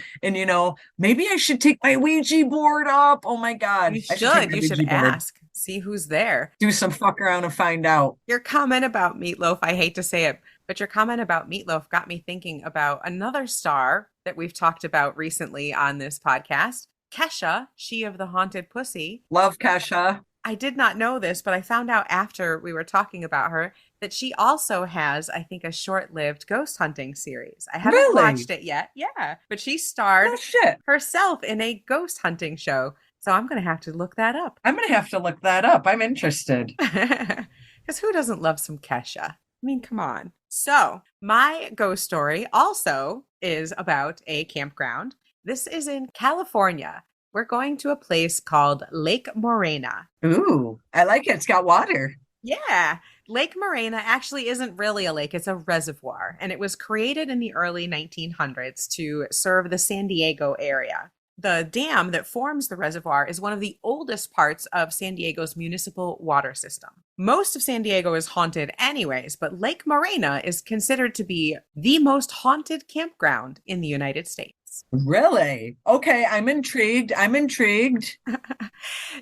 S1: maybe I should take my Ouija board up. Oh my God.
S2: You
S1: I should take
S2: should.
S1: my
S2: You should
S1: Ouija board.
S2: ask. See who's there.
S1: Do some fuck around and find out.
S2: Your comment about Meatloaf, I hate to say it, but your comment about Meatloaf got me thinking about another star that we've talked about recently on this podcast, Kesha, she of the haunted pussy.
S1: Love Kesha.
S2: I did not know this, but I found out after we were talking about her that she also has, I think, a short-lived ghost hunting series. I haven't
S1: Really?
S2: watched it yet. Yeah, but she starred
S1: Oh shit.
S2: herself in a ghost hunting show. So I'm going to have to look that up.
S1: I'm gonna have to look that up. I'm interested.
S2: Because who doesn't love some Kesha? I mean, come on. So, my ghost story also is about a campground. This is in California. We're going to a place called Lake Morena.
S1: Ooh, I like it. It's got water.
S2: Yeah, Lake Morena actually isn't really a lake, it's a reservoir, and it was created in the early 1900s to serve the San Diego area. The dam that forms the reservoir is one of the oldest parts of San Diego's municipal water system. Most of San Diego is haunted anyways, but Lake Morena is considered to be the most haunted campground in the United States.
S1: Really? Okay, I'm intrigued. I'm intrigued.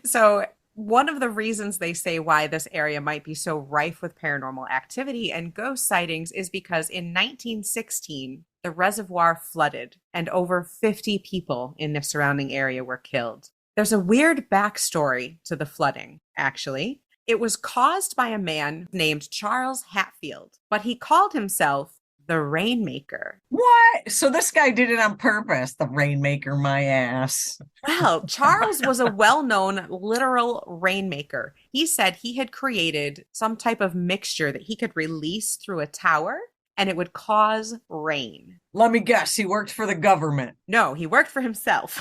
S2: So, one of the reasons they say why this area might be so rife with paranormal activity and ghost sightings is because in 1916, the reservoir flooded and over 50 people in the surrounding area were killed. There's a weird backstory to the flooding, actually. It was caused by a man named Charles Hatfield, but he called himself the Rainmaker.
S1: What? So this guy did it on purpose, the Rainmaker, my ass.
S2: Well, Charles was a well-known literal rainmaker. He said he had created some type of mixture that he could release through a tower and it would cause rain.
S1: Let me guess, he worked for the government.
S2: No, he worked for himself.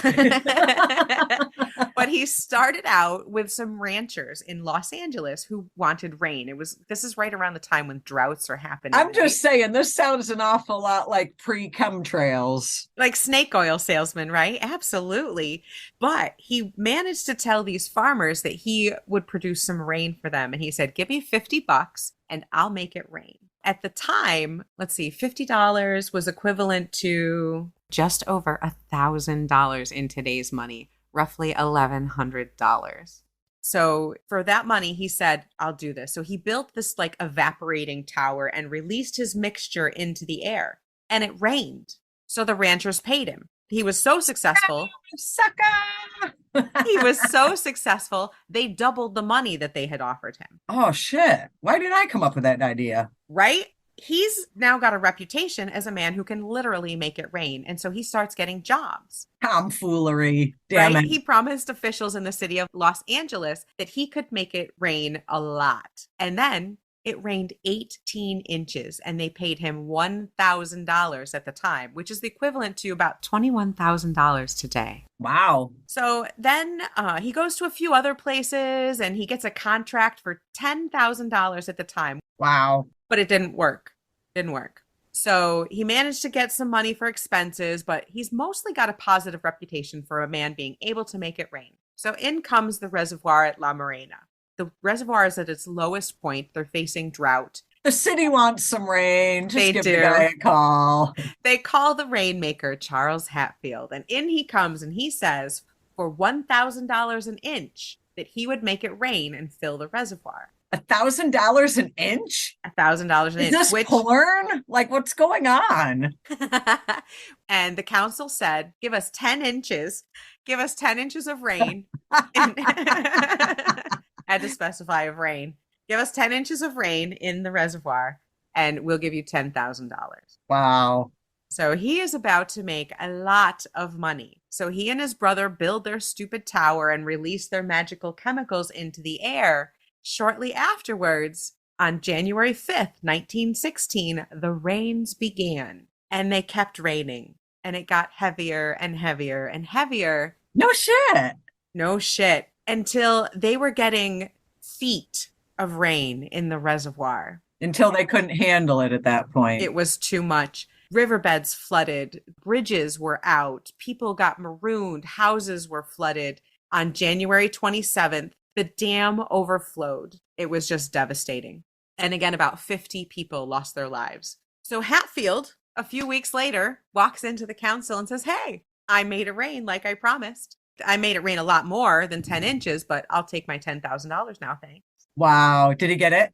S2: But he started out with some ranchers in Los Angeles who wanted rain. This is right around the time when droughts are happening.
S1: I'm just saying, this sounds an awful lot like pre-chemtrails.
S2: Like snake oil salesman, right? Absolutely. But he managed to tell these farmers that he would produce some rain for them. And he said, give me $50 and I'll make it rain. At the time, let's see, $50 was equivalent to just over $1,000 in today's money, roughly $1,100. So for that money, he said, I'll do this. So he built this like evaporating tower and released his mixture into the air, and it rained. So the ranchers paid him. He was so successful.
S1: Sucker!
S2: He was so successful, they doubled the money that they had offered him.
S1: Oh, shit. Why did I come up with that idea?
S2: Right? He's now got a reputation as a man who can literally make it rain. And so he starts getting jobs.
S1: Tomfoolery. Damn
S2: Right?
S1: it.
S2: He promised officials in the city of Los Angeles that he could make it rain a lot. And then it rained 18 inches and they paid him $1,000 at the time, which is the equivalent to about $21,000 today.
S1: Wow.
S2: So then he goes to a few other places and he gets a contract for $10,000 at the time.
S1: Wow.
S2: But it didn't work. Didn't work. So he managed to get some money for expenses, but he's mostly got a positive reputation for a man being able to make it rain. So in comes the reservoir at La Morena. The reservoir is at its lowest point. They're facing drought.
S1: The city wants some rain. Just
S2: They
S1: give
S2: do.
S1: the guy a call.
S2: They call the rainmaker Charles Hatfield, and in he comes and he says for $1,000 an inch that he would make it rain and fill the reservoir.
S1: $1,000 an inch?
S2: $1,000 an
S1: Is
S2: inch.
S1: this porn? Like, what's going on?
S2: And the council said, give us 10 inches. Give us 10 inches of rain. Had to specify of rain. Give us 10 inches of rain in the reservoir and we'll give you $10,000.
S1: Wow.
S2: So he is about to make a lot of money. So he and his brother build their stupid tower and release their magical chemicals into the air. Shortly afterwards, On January 5th, 1916, the rains began and they kept raining and it got heavier and heavier and heavier.
S1: No shit.
S2: No shit. Until they were getting feet of rain in the reservoir.
S1: Until they couldn't handle it at that point.
S2: It was too much. Riverbeds flooded, bridges were out, people got marooned, houses were flooded. On January 27th, the dam overflowed. It was just devastating. And again, about 50 people lost their lives. So Hatfield, a few weeks later, walks into the council and says, hey, I made it rain like I promised. I made it rain a lot more than 10 inches, but I'll take my $10,000 now, thanks.
S1: Wow. Did he get it?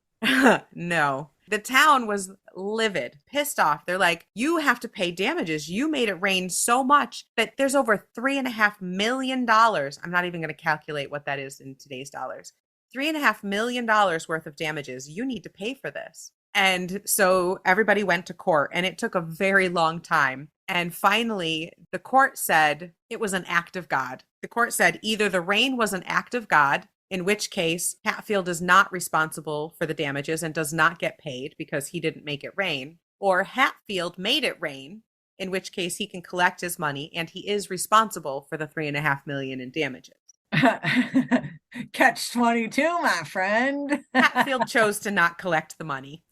S2: No. The town was livid, pissed off. They're like, you have to pay damages. You made it rain so much that there's over $3.5 million. I'm not even going to calculate what that is in today's dollars. $3.5 million worth of damages. You need to pay for this. And so everybody went to court, and it took a very long time. And finally, the court said it was an act of God. The court said either the rain was an act of God, in which case Hatfield is not responsible for the damages and does not get paid because he didn't make it rain, or Hatfield made it rain, in which case he can collect his money and he is responsible for the $3.5 million in damages.
S1: Catch 22, my friend.
S2: Hatfield chose to not collect the money.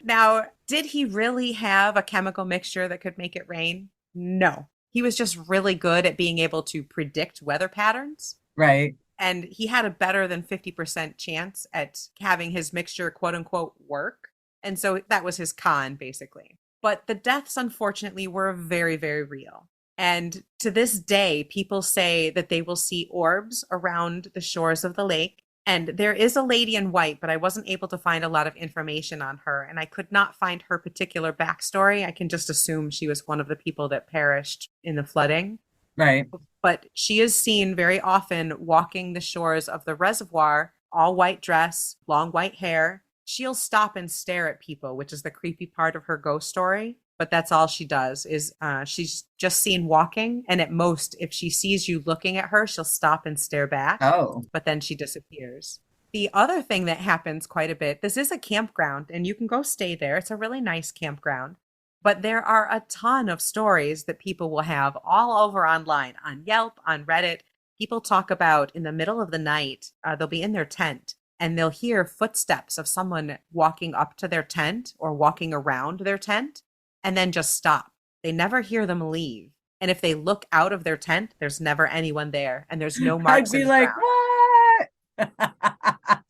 S2: Now, did he really have a chemical mixture that could make it rain? No. He was just really good at being able to predict weather patterns.
S1: Right.
S2: And he had a better than 50% chance at having his mixture, quote unquote, work. And so that was his con, basically. But the deaths, unfortunately, were very, very real. And to this day, people say that they will see orbs around the shores of the lake. And there is a lady in white, but I wasn't able to find a lot of information on her. And I could not find her particular backstory. I can just assume she was one of the people that perished in the flooding.
S1: Right.
S2: But she is seen very often walking the shores of the reservoir, all white dress, long white hair. She'll stop and stare at people, which is the creepy part of her ghost story. But that's all she does is she's just seen walking. And at most, if she sees you looking at her, she'll stop and stare back.
S1: Oh.
S2: But then she disappears. The other thing that happens quite a bit, this is a campground and you can go stay there. It's a really nice campground. But there are a ton of stories that people will have all over online, on Yelp, on Reddit. People talk about in the middle of the night, they'll be in their tent and they'll hear footsteps of someone walking up to their tent or walking around their tent and then just stop. They never hear them leave. And if they look out of their tent, there's never anyone there and there's no marks.
S1: I'd be like, what?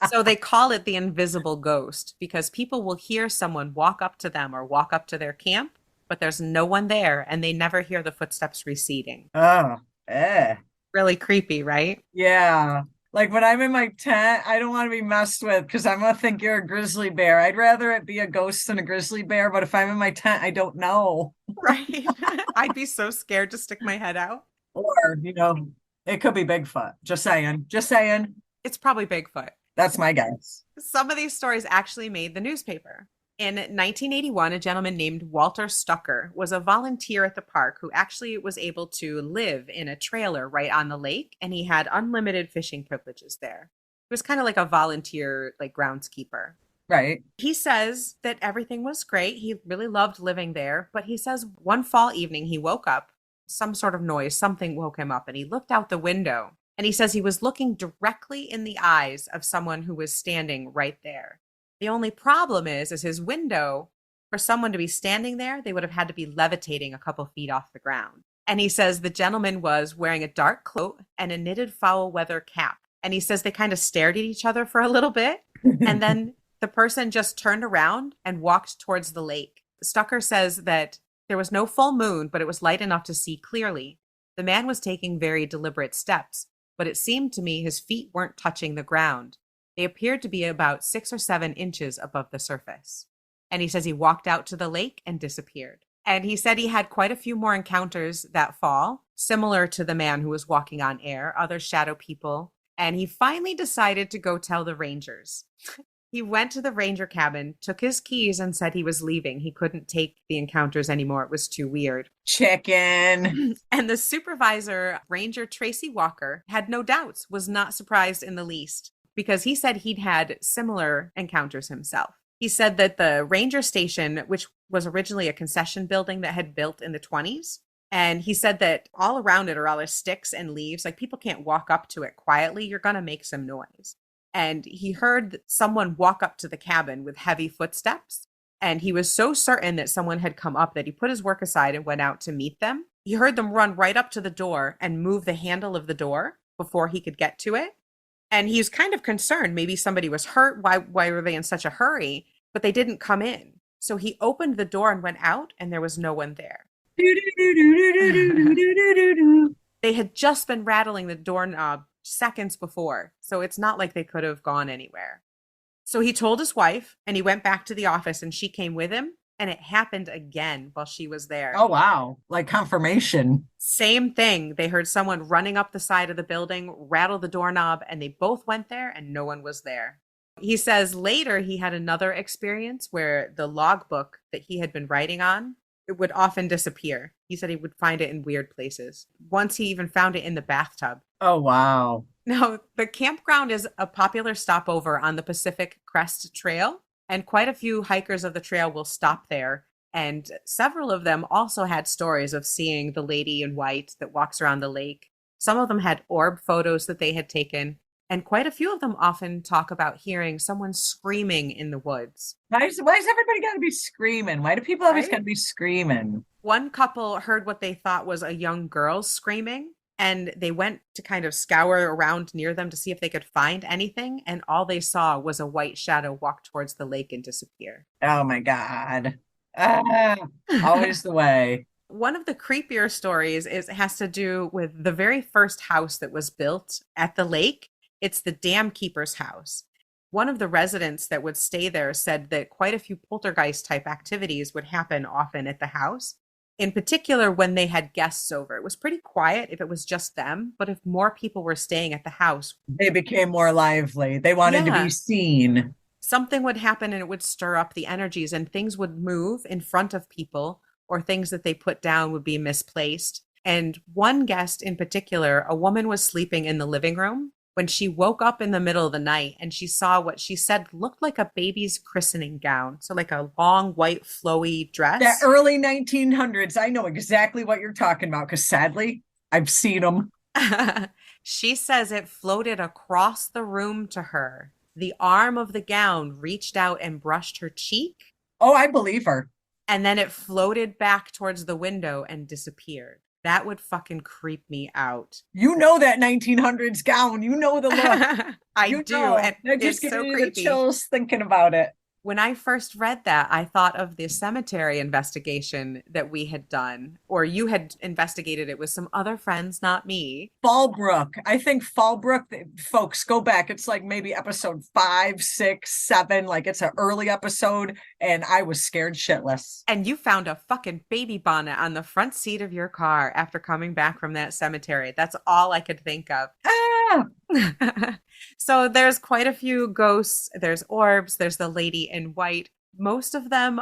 S2: So they call it the invisible ghost because people will hear someone walk up to them or walk up to their camp, but there's no one there and they never hear the footsteps receding.
S1: Oh,
S2: Really creepy, right?
S1: yeah. Like when I'm in my tent, I don't want to be messed with because I'm going to think you're a grizzly bear. I'd rather it be a ghost than a grizzly bear. But if I'm in my tent, I don't know.
S2: Right. I'd be so scared to stick my head out.
S1: Or, it could be Bigfoot. Just saying. Just saying.
S2: It's probably Bigfoot.
S1: That's my guess.
S2: Some of these stories actually made the newspaper. In 1981, a gentleman named Walter Stucker was a volunteer at the park who actually was able to live in a trailer right on the lake, and he had unlimited fishing privileges there. He was kind of like a volunteer, like groundskeeper.
S1: Right.
S2: He says that everything was great. He really loved living there, but he says one fall evening he woke up, some sort of noise, something woke him up, and he looked out the window, and he says he was looking directly in the eyes of someone who was standing right there. The only problem is his window, for someone to be standing there, they would have had to be levitating a couple feet off the ground. And he says the gentleman was wearing a dark coat and a knitted foul weather cap. And he says they kind of stared at each other for a little bit. And then the person just turned around and walked towards the lake. Stucker says that there was no full moon, but it was light enough to see clearly. The man was taking very deliberate steps, but it seemed to me his feet weren't touching the ground. They appeared to be about 6 or 7 inches above the surface. And he says he walked out to the lake and disappeared. And he said he had quite a few more encounters that fall, similar to the man who was walking on air, other shadow people. And he finally decided to go tell the rangers. He went to the ranger cabin, took his keys, and said he was leaving. He couldn't take the encounters anymore. It was too weird.
S1: Chicken.
S2: And the supervisor, Ranger Tracy Walker, had no doubts, was not surprised in the least. because he said he'd had similar encounters himself. He said that the ranger station, which was originally a concession building that had built in the 20s, and he said that all around it are all the sticks and leaves. Like people can't walk up to it quietly. You're going to make some noise. And he heard someone walk up to the cabin with heavy footsteps. And he was so certain that someone had come up that he put his work aside and went out to meet them. He heard them run right up to the door and move the handle of the door before he could get to it. And he was kind of concerned. Maybe somebody was hurt. Why were they in such a hurry? But they didn't come in. So he opened the door and went out, and there was no one there. They had just been rattling the doorknob seconds before, so it's not like they could have gone anywhere. So he told his wife, and he went back to the office, and she came with him, and it happened again while she was there.
S1: Oh, wow. Like confirmation.
S2: Same thing. They heard someone running up the side of the building, rattle the doorknob, and they both went there, and no one was there. He says later he had another experience where the logbook that he had been writing on, it would often disappear. He said he would find it in weird places. Once he even found it in the bathtub.
S1: Oh, wow.
S2: Now, the campground is a popular stopover on the Pacific Crest Trail, and quite a few hikers of the trail will stop there. And several of them also had stories of seeing the lady in white that walks around the lake. Some of them had orb photos that they had taken. And quite a few of them often talk about hearing someone screaming in the woods.
S1: Why is everybody got to be screaming? Why do people always got to be screaming?
S2: One couple heard what they thought was a young girl screaming, and they went to kind of scour around near them to see if they could find anything. And all they saw was a white shadow walk towards the lake and disappear.
S1: Oh, my God. Always the way.
S2: One of the creepier stories has to do with the very first house that was built at the lake. It's the dam keeper's house. One of the residents that would stay there said that quite a few poltergeist type activities would happen often at the house. In particular, when they had guests over. It was pretty quiet if it was just them, but if more people were staying at the house,
S1: they became more lively. They wanted to be seen.
S2: Something would happen and it would stir up the energies, and things would move in front of people, or things that they put down would be misplaced. And one guest in particular, a woman was sleeping in the living room when she woke up in the middle of the night, and she saw what she said looked like a baby's christening gown. So like a long, white, flowy dress.
S1: That early 1900s. I know exactly what you're talking about, because sadly, I've seen them.
S2: She says it floated across the room to her. The arm of the gown reached out and brushed her cheek.
S1: Oh, I believe her.
S2: And then it floated back towards the window and disappeared. That would fucking creep me out.
S1: You know that 1900s gown. You know the look.
S2: I do. And
S1: that just gives
S2: so
S1: me
S2: creepy.
S1: the chills thinking about it.
S2: When I first read that, I thought of the cemetery investigation that we had done, or you had investigated it with some other friends, not me.
S1: Fallbrook. I think Fallbrook, folks, go back. It's like maybe episode 5, 6, 7. Like it's an early episode, and I was scared shitless.
S2: And you found a fucking baby bonnet on the front seat of your car after coming back from that cemetery. That's all I could think of. So there's quite a few ghosts. There's orbs. There's the lady in white. Most of them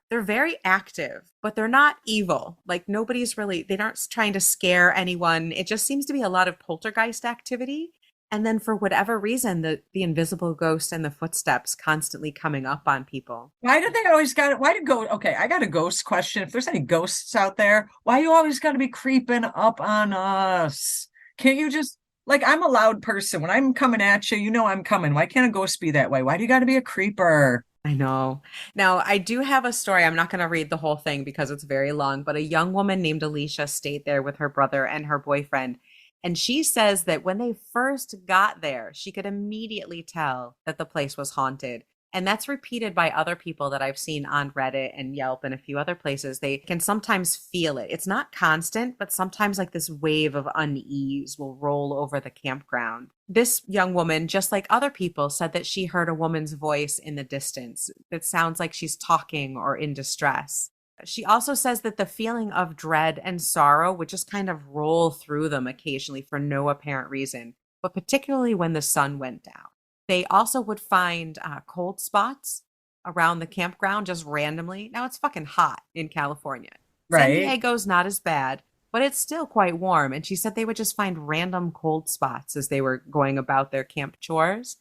S2: they're very active, but they're not evil. Like they aren't trying to scare anyone. It just seems to be a lot of poltergeist activity. And then for whatever reason, the invisible ghost and the footsteps constantly coming up on people.
S1: Why do they always got it? Okay, I got a ghost question. If there's any ghosts out there, why you always got to be creeping up on us? Can't you just... Like, I'm a loud person. When I'm coming at you, you know I'm coming. Why can't a ghost be that way? Why do you got to be a creeper?
S2: I know. Now, I do have a story. I'm not going to read the whole thing because it's very long, but a young woman named Alicia stayed there with her brother and her boyfriend. And she says that when they first got there, she could immediately tell that the place was haunted. And that's repeated by other people that I've seen on Reddit and Yelp and a few other places. They can sometimes feel it. It's not constant, but sometimes like this wave of unease will roll over the campground. This young woman, just like other people, said that she heard a woman's voice in the distance that sounds like she's talking or in distress. She also says that the feeling of dread and sorrow would just kind of roll through them occasionally for no apparent reason, but particularly when the sun went down. They also would find cold spots around the campground just randomly. Now, it's fucking hot in California.
S1: Right.
S2: San Diego's not as bad, but it's still quite warm. And she said they would just find random cold spots as they were going about their camp chores.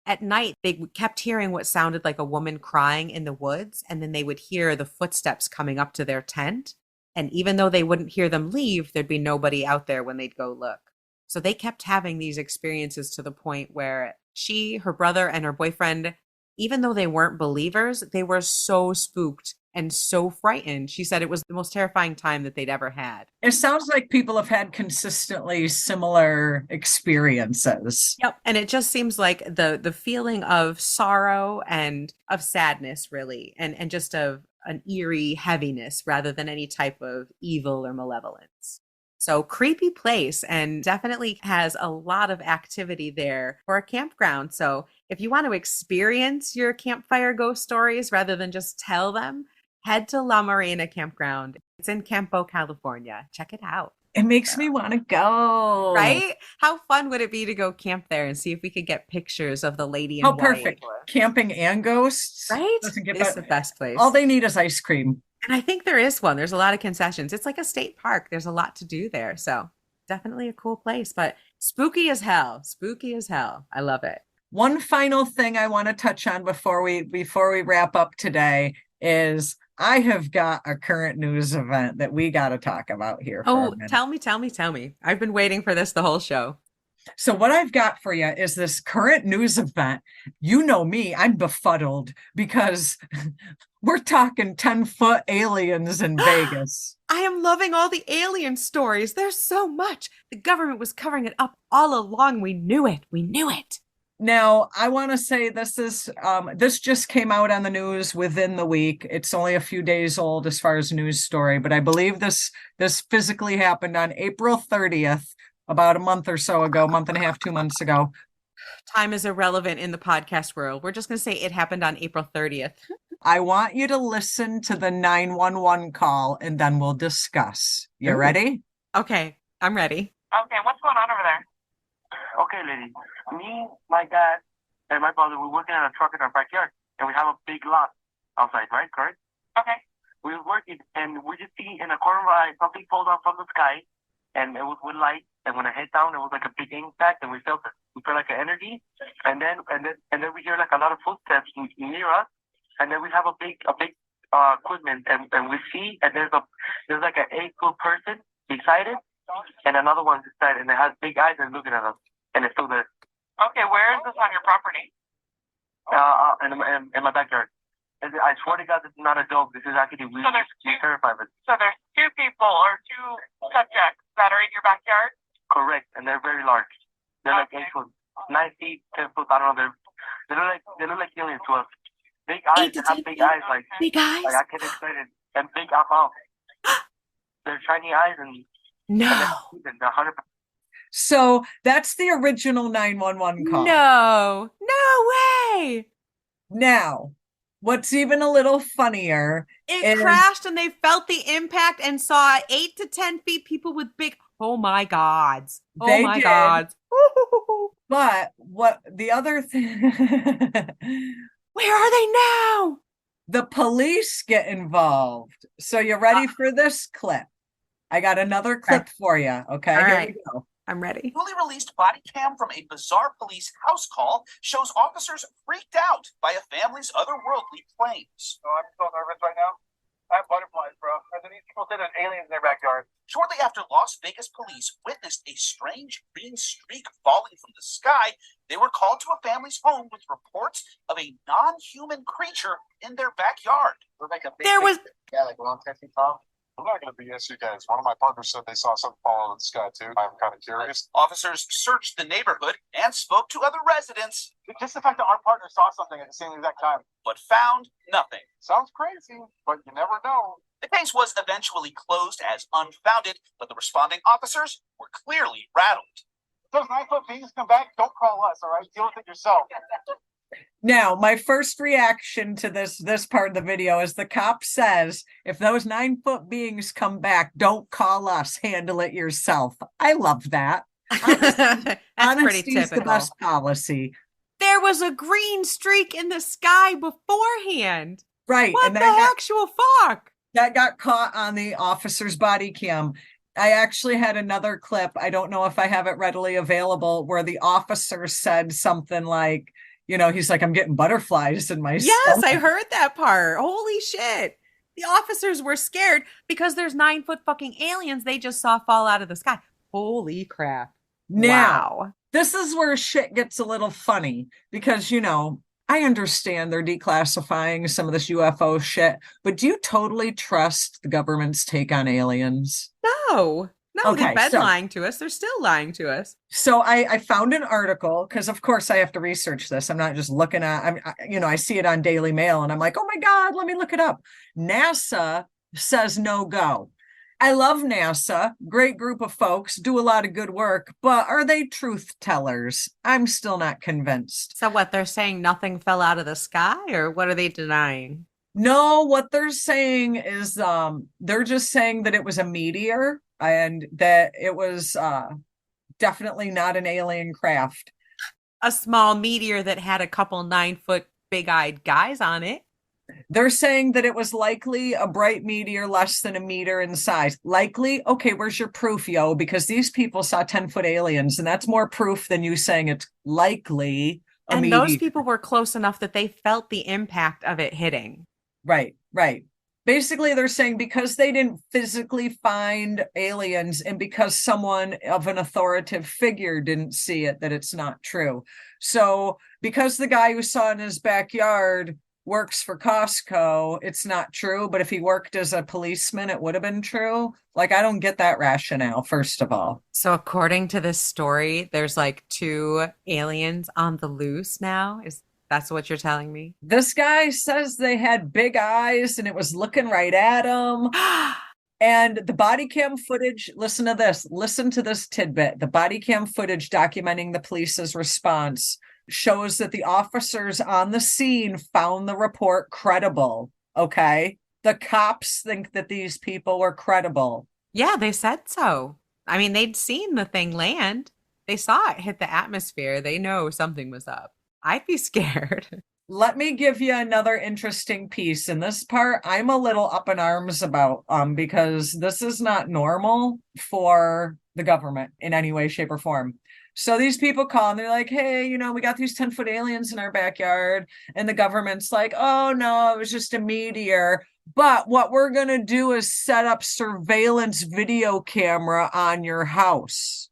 S2: At night, they kept hearing what sounded like a woman crying in the woods, and then they would hear the footsteps coming up to their tent. And even though they wouldn't hear them leave, there'd be nobody out there when they'd go look. So they kept having these experiences to the point where she, her brother, and her boyfriend, even though they weren't believers, they were so spooked and so frightened. She said it was the most terrifying time that they'd ever had.
S1: It sounds like people have had consistently similar experiences.
S2: Yep. And it just seems like the feeling of sorrow and of sadness, really, and just of an eerie heaviness rather than any type of evil or malevolence. So creepy place, and definitely has a lot of activity there for a campground. So if you want to experience your campfire ghost stories rather than just tell them, head to La Morena Campground. It's in Campo, California. Check it out.
S1: It makes me want to go.
S2: Right? How fun would it be to go camp there and see if we could get pictures of the lady in
S1: Oh,
S2: white?
S1: perfect. Camping and ghosts.
S2: Right?
S1: Doesn't get
S2: It's
S1: better.
S2: the best place.
S1: All they need is ice cream.
S2: And I think there is one. There's a lot of concessions. It's like a state park. There's a lot to do there. So definitely a cool place, but spooky as hell. Spooky as hell. I love it.
S1: One final thing I want to touch on before we wrap up today is I have got a current news event that we got to talk about here.
S2: Oh, tell me. I've been waiting for this the whole show.
S1: So what I've got for you is this current news event. You know me, I'm befuddled because we're talking 10-foot aliens in Vegas.
S2: I am loving all the alien stories. There's so much. The government was covering it up all along. We knew it. We knew it.
S1: Now, I want to say this just came out on the news within the week. It's only a few days old as far as news story, but I believe this physically happened on April 30th, about a month or so ago, month and a half, 2 months ago.
S2: Time is irrelevant in the podcast world. We're just going to say it happened on April 30th.
S1: I want you to listen to the 911 call and then we'll discuss. You
S2: Ooh.
S1: ready?
S2: Okay, I'm ready.
S3: Okay, what's going on over there? Okay, lady. Me, my dad, and my brother, we're working on a truck in our backyard, and we have a big lot outside, right? Correct? Okay. We were working, and we just see in a corner of our eye something fall down from the sky, and it was with light. And when it hit down, it was like a big impact, and we felt it. We felt like an energy, and then we hear like a lot of footsteps near us, and then we have a big equipment, and we see, and there's like an 8-foot person beside it, and another one beside it, and it has big eyes and looking at us, and it's still there. Okay, where is this on your property? In my backyard. And I swear to God, this is not a joke. This is actually we're terrified of it. So there's 2 people or 2 subjects that are in your backyard? Correct, and they're very large. They're like 8 foot, 9 feet, 10 foot. I don't know. They look like aliens to us. Big eyes. They have big eyes, like
S2: big eyes.
S3: Like I get excited, and big mouth. They're shiny eyes and
S2: no.
S3: And they're 100%.
S1: So that's the original 911 call.
S2: No way.
S1: Now, what's even a little funnier
S2: It crashed and they felt the impact and saw 8 to 10 feet people with big, oh my gods. Oh my gods.
S1: But what the other thing,
S2: where are they now?
S1: The police get involved. So you ready for this clip? I got another clip for you. Okay,
S2: all
S1: here
S2: right.
S1: we go.
S2: I'm ready.
S4: Newly released body cam from a bizarre police house call shows officers freaked out by a family's otherworldly claims.
S3: Oh, I'm so nervous right now. I have butterflies, bro. And then these people said there's aliens in their backyard.
S4: Shortly after Las Vegas police witnessed a strange green streak falling from the sky, they were called to a family's home with reports of a non-human creature in their backyard.
S3: Like a big,
S2: There was
S3: yeah, like around 10 feet tall.
S5: I'm not going to BS you guys. One of my partners said they saw something fall out of the sky too. I'm kind of curious.
S4: Officers searched the neighborhood and spoke to other residents,
S3: Just the fact that our partner saw something at the same exact time.
S4: but found nothing.
S5: Sounds crazy, but you never know.
S4: The case was eventually closed as unfounded, but the responding officers were clearly rattled.
S3: If those 9-foot beings come back, don't call us, all right? Deal with it yourself.
S1: Now, my first reaction to this part of the video is the cop says, if those 9-foot beings come back, don't call us, handle it yourself. I love that.
S2: That's
S1: Honesty
S2: pretty
S1: is the
S2: typical.
S1: best policy.
S2: There was a green streak in the sky beforehand.
S1: Right.
S2: What
S1: and
S2: the
S1: that
S2: actual fuck?
S1: got caught on the officer's body cam. I actually had another clip. I don't know if I have it readily available where the officer said something like, he's like, I'm getting butterflies in my
S2: Yes, I
S1: stomach.
S2: heard that part. Holy shit. The officers were scared because there's 9-foot fucking aliens they just saw fall out of the sky. Holy crap.
S1: Now,
S2: Wow.
S1: this is where shit gets a little funny because, I understand they're declassifying some of this UFO shit, but do you totally trust the government's take on aliens?
S2: No. No, they've
S1: Okay,
S2: been
S1: so
S2: lying to us. They're still lying to us.
S1: I found an article because of course I have to research this. I'm not just looking at I see it on Daily Mail and I'm like, oh my God, let me look it up. NASA says no go. I love NASA, great group of folks, do a lot of good work, but are they truth tellers? I'm still not convinced.
S2: So what, they're saying nothing fell out of the sky, or what are they denying?
S1: No, what they're saying is they're just saying that it was a meteor and that it was definitely not an alien craft.
S2: A small meteor that had a couple 9-foot big-eyed guys on it.
S1: They're saying that it was likely a bright meteor less than a meter in size. Likely? Okay, where's your proof, yo? Because these people saw 10-foot aliens, and that's more proof than you saying it's likely a
S2: And
S1: meteor.
S2: those people were close enough that they felt the impact of it hitting.
S1: Right. Basically, they're saying because they didn't physically find aliens and because someone of an authoritative figure didn't see it, that it's not true. So because the guy who saw in his backyard works for Costco, it's not true. But if he worked as a policeman, it would have been true. Like, I don't get that rationale, first of all.
S2: So according to this story, there's like 2 aliens on the loose now. That's what you're telling me?
S1: This guy says they had big eyes and it was looking right at him. And the body cam footage, listen to this tidbit. The body cam footage documenting the police's response shows that the officers on the scene found the report credible. Okay. The cops think that these people were credible.
S2: Yeah, they said so. I mean, they'd seen the thing land. They saw it hit the atmosphere. They know something was up. I'd be scared.
S1: Let me give you another interesting piece. In this part, I'm a little up in arms about because this is not normal for the government in any way, shape, or form. So these people call and they're like, hey, we got these 10-foot aliens in our backyard. And the government's like, oh, no, it was just a meteor. But what we're going to do is set up surveillance video camera on your house.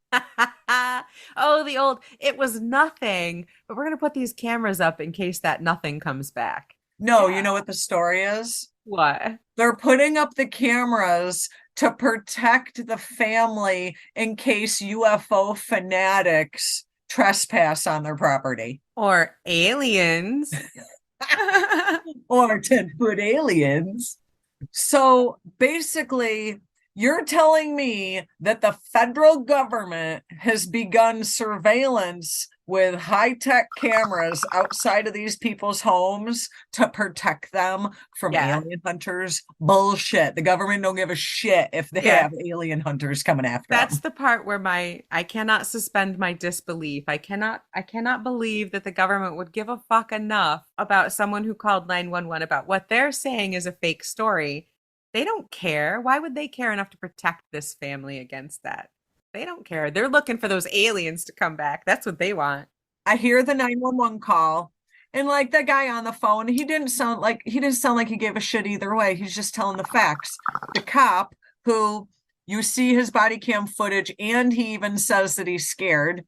S2: Oh, the old, it was nothing, but we're going to put these cameras up in case that nothing comes back.
S1: No,
S2: Yeah.
S1: You know what the story is?
S2: What?
S1: They're putting up the cameras to protect the family in case UFO fanatics trespass on their property.
S2: Or aliens.
S1: Or 10-foot aliens. So basically, you're telling me that the federal government has begun surveillance with high-tech cameras outside of these people's homes to protect them from alien hunters? Bullshit. The government don't give a shit if they have alien hunters coming after
S2: That's
S1: them.
S2: the part where I cannot suspend my disbelief. I cannot believe that the government would give a fuck enough about someone who called 911 about what they're saying is a fake story. They don't care. Why would they care enough to protect this family against that? They don't care. They're looking for those aliens to come back. That's what they want.
S1: I hear the 911 call, and like the guy on the phone, he didn't sound like he gave a shit either way. He's just telling the facts. The cop, who you see his body cam footage, and he even says that he's scared.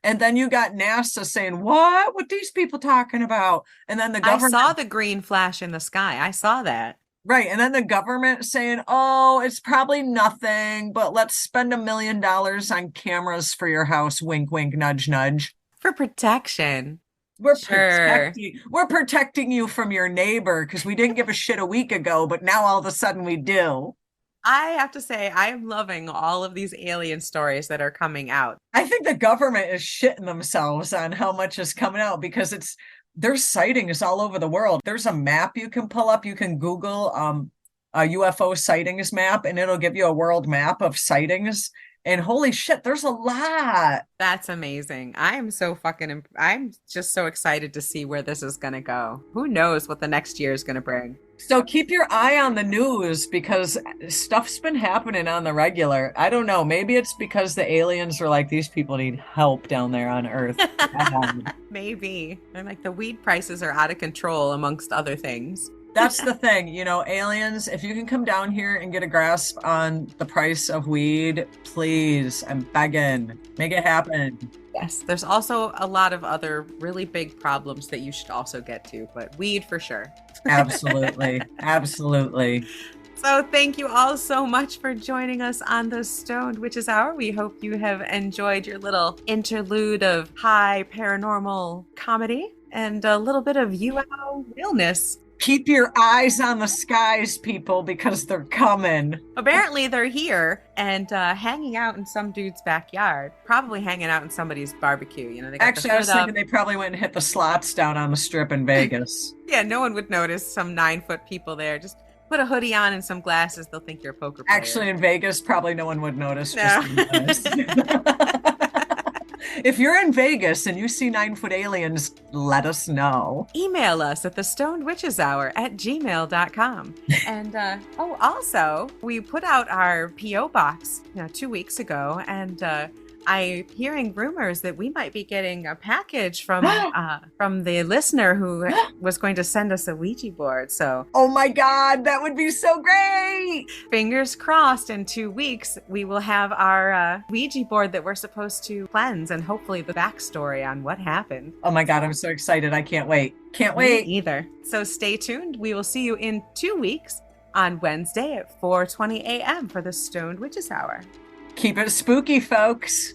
S1: And then you got NASA saying, what these people talking about? And then the government.
S2: I saw the green flash in the sky. I saw that.
S1: Right. And then the government saying, oh, it's probably nothing, but let's spend $1 million on cameras for your house. Wink, wink, nudge, nudge.
S2: For protection.
S1: We're protecting you from your neighbor because we didn't give a shit a week ago, but now all of a sudden we do.
S2: I have to say, I am loving all of these alien stories that are coming out.
S1: I think the government is shitting themselves on how much is coming out because there's sightings all over the world. There's a map you can pull up. You can Google a UFO sightings map and it'll give you a world map of sightings. And holy shit, there's a lot.
S2: That's amazing. I'm just so excited to see where this is going to go. Who knows what the next year is going to bring.
S1: So keep your eye on the news because stuff's been happening on the regular. I don't know. Maybe it's because the aliens are like, these people need help down there on Earth.
S2: Maybe. And like the weed prices are out of control, amongst other things.
S1: That's the thing, aliens, if you can come down here and get a grasp on the price of weed, please, I'm begging, make it happen.
S2: Yes, there's also a lot of other really big problems that you should also get to, but weed for sure.
S1: Absolutely. Absolutely.
S2: So thank you all so much for joining us on the Stoned Witches Hour. We hope you have enjoyed your little interlude of high paranormal comedy and a little bit of UFO realness.
S1: Keep your eyes on the skies, people, because they're coming.
S2: Apparently they're here and hanging out in some dude's backyard. Probably hanging out in somebody's barbecue. They got
S1: Actually, I was thinking they probably went and hit the slots down on the strip in Vegas.
S2: Yeah, no one would notice some 9-foot people there. Just put a hoodie on and some glasses. They'll think you're a poker player.
S1: Actually, in Vegas, probably no one would notice.
S2: No.
S1: If you're in Vegas and you see 9-foot aliens, let us know.
S2: Email us at thestonedwitcheshour@gmail.com. And also, we put out our P.O. box 2 weeks ago, and I'm hearing rumors that we might be getting a package from the listener who was going to send us a Ouija board. So,
S1: oh my God, that would be so great!
S2: Fingers crossed. In 2 weeks, we will have our Ouija board that we're supposed to cleanse, and hopefully the backstory on what happened.
S1: Oh my God, I'm so excited! I can't wait. Can't wait
S2: Me either. So stay tuned. We will see you in 2 weeks on Wednesday at 4:20 a.m. for the Stoned Witches Hour.
S1: Keep it spooky, folks.